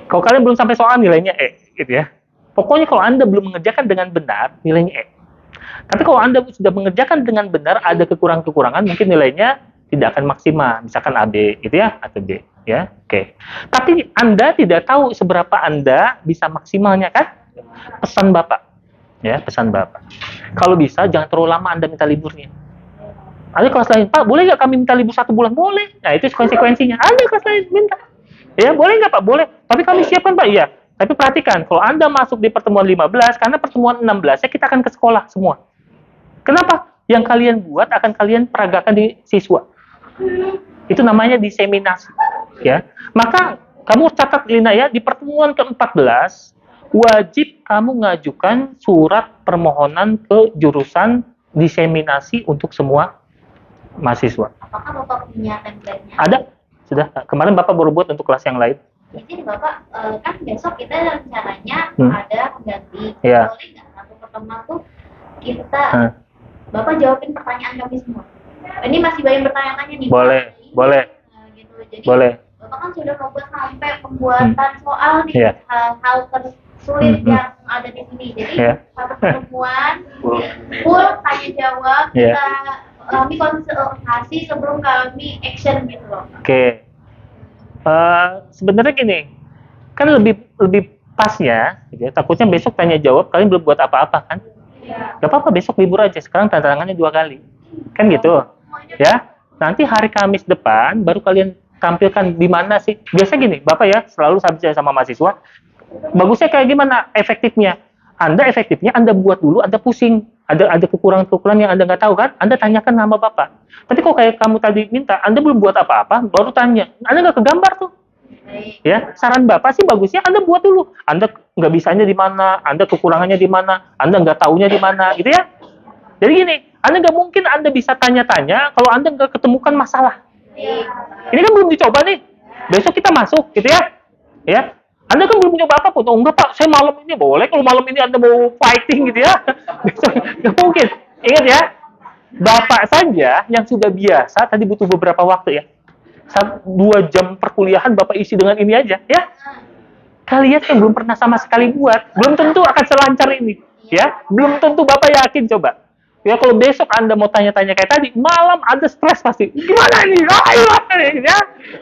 Kalau kalian belum sampai soal, nilainya E, gitu ya. Pokoknya kalau Anda belum mengerjakan dengan benar, nilainya E. Tapi kalau Anda sudah mengerjakan dengan benar, ada kekurangan-kekurangan, mungkin nilainya tidak akan maksimal, misalkan AB, gitu ya, atau B. Ya, oke. Tapi Anda tidak tahu seberapa Anda bisa maksimalnya kan? Pesan Bapak. Ya, pesan Bapak. Kalau bisa jangan terlalu lama Anda minta liburnya. Ada kelas lain, Pak, boleh nggak kami minta libur 1 bulan? Boleh. Nah, itu konsekuensinya. Ada kelas lain minta. Ya, boleh nggak Pak? Boleh. Tapi kami siapkan Pak, iya. Tapi perhatikan, kalau Anda masuk di pertemuan 15, karena pertemuan 16 ya kita akan ke sekolah semua. Kenapa? Yang kalian buat akan kalian peragakan di siswa. Itu namanya diseminasi, ya. Maka kamu catat Lina ya, di pertemuan ke-14 wajib kamu ngajukan surat permohonan ke jurusan diseminasi untuk semua mahasiswa. Apakah Bapak punya template-nya? Ada, sudah. Kemarin Bapak baru buat untuk kelas yang lain. Jadi Bapak, kan besok kita rencananya ada pengganti. Iya. Boleh nggak satu pertemuan tuh kita, Bapak jawabin pertanyaan kami semua. Ini masih banyak pertanyaan-tanya nih. Boleh. Gitu. Jadi, Boleh. Bapak kan sudah membuat sampai pembuatan soal nih, Iya. hal-hal tersulit yang ada di sini. Jadi satu pertemuan full tanya jawab, kita kami konsultasi sebelum kami action gitu loh. Oke. Sebenarnya gini, kan lebih pasnya, gitu ya. Takutnya besok tanya jawab kalian belum buat apa-apa kan? Gak apa-apa, besok libur aja. Sekarang tanda tangannya 2 kali, kan gitu, ya. Nanti hari Kamis depan baru kalian tampilkan di mana sih. Biasa gini, Bapak ya selalu bicara sama mahasiswa. Bagusnya kayak gimana efektifnya? Anda efektifnya Anda buat dulu, Anda pusing. Ada kekurangan-kekurangan yang Anda nggak tahu kan? Anda tanyakan nama Bapak. Tapi kok kayak kamu tadi minta, Anda belum buat apa-apa, baru tanya. Anda nggak kegambar tuh. Ya, saran Bapak sih bagusnya Anda buat dulu. Anda nggak bisanya di mana, Anda kekurangannya di mana, Anda nggak taunya di mana, gitu ya. Jadi gini, Anda nggak mungkin Anda bisa tanya-tanya kalau Anda nggak ketemukan masalah. Ini kan belum dicoba nih. Besok kita masuk, gitu ya. Ya, Anda kan belum mencoba apapun. Oh enggak Pak, saya malam ini boleh. Kalau malam ini Anda mau fighting, gitu ya. Besok nggak mungkin. Ingat ya, Bapak saja yang sudah biasa tadi butuh beberapa waktu ya. 2 jam perkuliahan Bapak isi dengan ini aja, ya. Kalian yang belum pernah sama sekali buat, belum tentu akan selancar ini, ya. Belum tentu Bapak yakin coba. Ya kalau besok Anda mau tanya-tanya kayak tadi, malam Anda stres pasti. Gimana nih? Ayo, ya.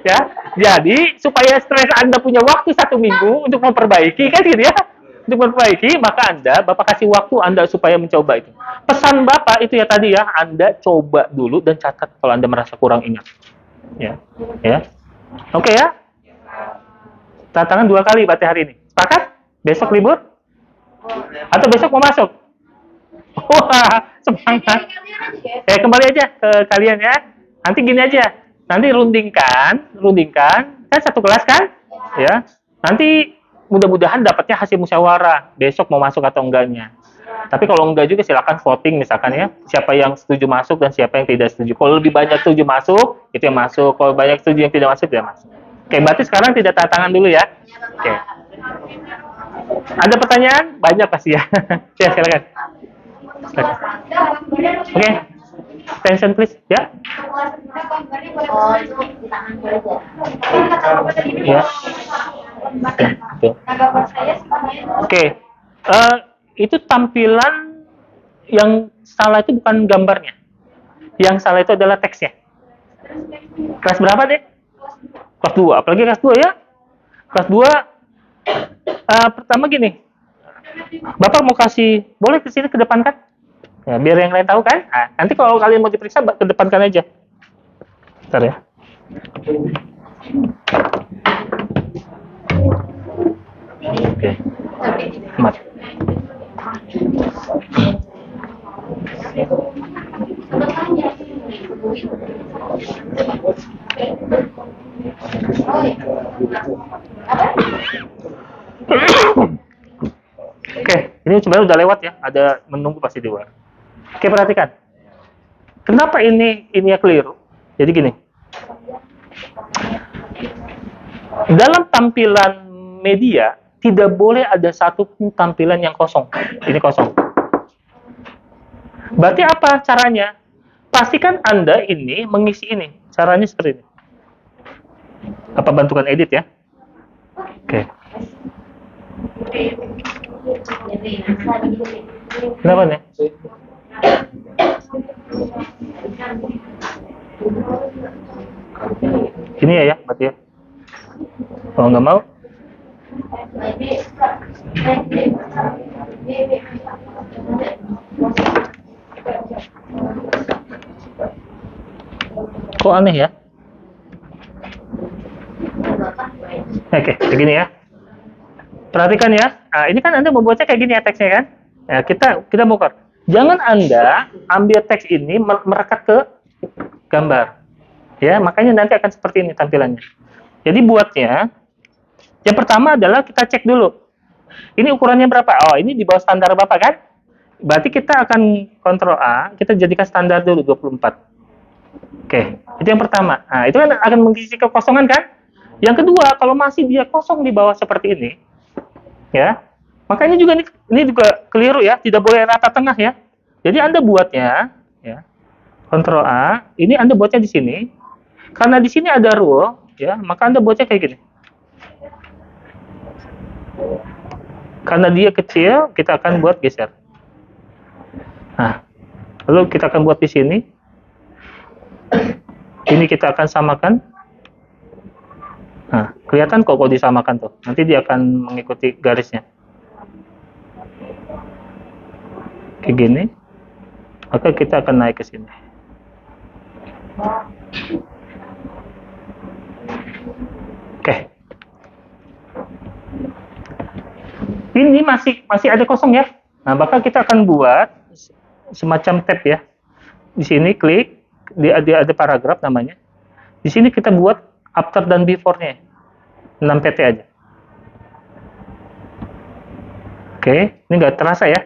Ya. Jadi supaya stres Anda punya waktu 1 minggu untuk memperbaiki kan gitu ya. Untuk memperbaiki, maka Bapak kasih waktu Anda supaya mencoba itu. Pesan Bapak itu ya tadi ya, Anda coba dulu dan catat kalau Anda merasa kurang ingat. Ya. Ya. Oke ya? Tantangan 2 kali berarti hari ini. Sepakat? Besok libur? Atau besok mau masuk? Wah, semangat. Kembali aja ke kalian ya. Nanti gini aja. Nanti rundingkan, kan 1 kelas kan? Ya. Nanti mudah-mudahan dapatnya hasil musyawarah. Besok mau masuk atau enggaknya. Tapi kalau enggak juga silakan voting misalkan ya. Siapa yang setuju masuk dan siapa yang tidak setuju. Kalau lebih banyak setuju masuk, itu yang masuk. Kalau banyak setuju yang tidak masuk, tidak masuk. Oke, berarti sekarang tidak tanda tangan dulu ya. Oke. Ada pertanyaan? Banyak pasti ya. Ya, silakan. Oke. Attention please, ya. Oh, itu di tangan gue aja. Ya. Tuh. Oke. Itu tampilan yang salah itu bukan gambarnya. Yang salah itu adalah teksnya. Kelas berapa deh? Kelas 2. Apalagi kelas 2 ya. Kelas 2 pertama gini. Bapak mau kasih, boleh ke sini ke depan kan? Ya, biar yang lain tahu kan? Nah, nanti kalau kalian mau diperiksa, kedepankan aja. Bentar ya. Oke. Mat. Oke, ini sebenarnya udah lewat ya. Ada menunggu pasti di luar. Oke, perhatikan. Kenapa ini keliru? Jadi gini. Dalam tampilan media tidak boleh ada satu pun tampilan yang kosong. Ini kosong. Berarti apa caranya? Pastikan Anda ini mengisi ini. Caranya seperti ini. Apa bantukan edit ya? Oke. Kenapa nih? Ini ya, berarti ya. Kalau nggak mau, kok aneh ya? Oke, begini ya. Perhatikan ya. Nah, ini kan Anda membuatnya kayak gini ya teksnya kan? Ya, kita bongkar. Jangan Anda ambil teks ini merekat ke gambar. Ya, makanya nanti akan seperti ini tampilannya. Jadi buatnya, yang pertama adalah kita cek dulu. Ini ukurannya berapa? Oh, ini di bawah standar Bapak kan? Berarti kita akan kontrol A, kita jadikan standar dulu 24. Oke, itu yang pertama. Nah, itu kan akan mengisi kekosongan kan? Yang kedua, kalau masih dia kosong di bawah seperti ini, ya, makanya juga ini juga keliru ya, tidak boleh rata tengah ya. Jadi Anda buatnya, ya, Ctrl A, ini Anda buatnya di sini. Karena di sini ada rule, ya, maka Anda buatnya kayak gini. Karena dia kecil, kita akan buat geser. Nah, lalu kita akan buat di sini. Ini kita akan samakan. Nah, kelihatan kok kalau disamakan tuh. Nanti dia akan mengikuti garisnya. Kayak gini. Maka kita akan naik ke sini. Oke. Ini masih ada kosong ya. Nah, maka kita akan buat semacam tab ya. Di sini klik, dia ada paragraf namanya. Di sini kita buat after dan before-nya. 6 PT aja. Oke, ini nggak terasa ya.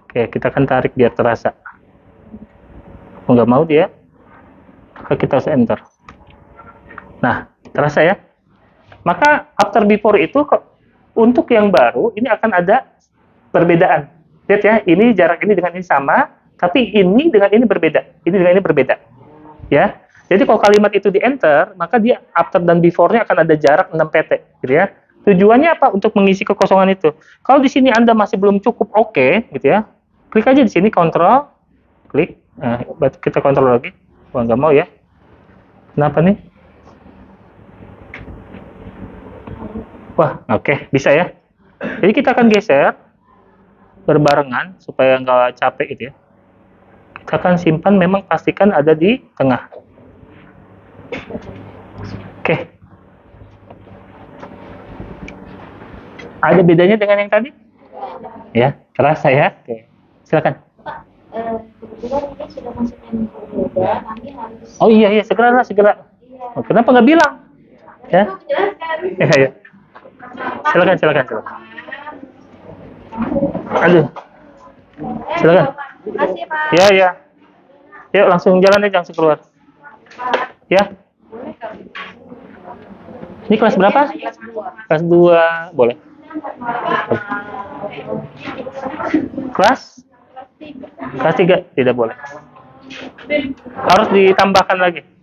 Oke, kita akan tarik biar terasa. Kalau nggak mau dia, maka kita harus enter. Nah, terasa ya. Maka after before itu untuk yang baru ini akan ada perbedaan. Lihat ya, ini jarak ini dengan ini sama, tapi ini dengan ini berbeda. Ini dengan ini berbeda. Ya. Jadi kalau kalimat itu di enter, maka dia after dan before-nya akan ada jarak 6 PT, gitu ya. Tujuannya apa? Untuk mengisi kekosongan itu. Kalau di sini Anda masih belum cukup oke, gitu ya. Klik aja di sini kontrol, klik. Nah, kita kontrol lagi. Wah, nggak mau ya. Kenapa nih? Wah, oke, bisa ya. Jadi kita akan geser berbarengan supaya nggak capek gitu ya. Kita akan simpan, memang pastikan ada di tengah. Oke. Ada bedanya dengan yang tadi? Ya, terasa ya. Oke. Silakan. Pak, kebetulan ini sudah masuk yang berbeda, kami harus... Oh iya, segera. Oh, kenapa nggak bilang? Ya. Iya. Silakan. Aduh. Silakan. Terima kasih, Pak. Ya. Yuk, langsung jalan aja, langsung keluar. Ya. Ini kelas berapa? Kelas 2, boleh. Kelas 3 tidak boleh. Harus ditambahkan lagi.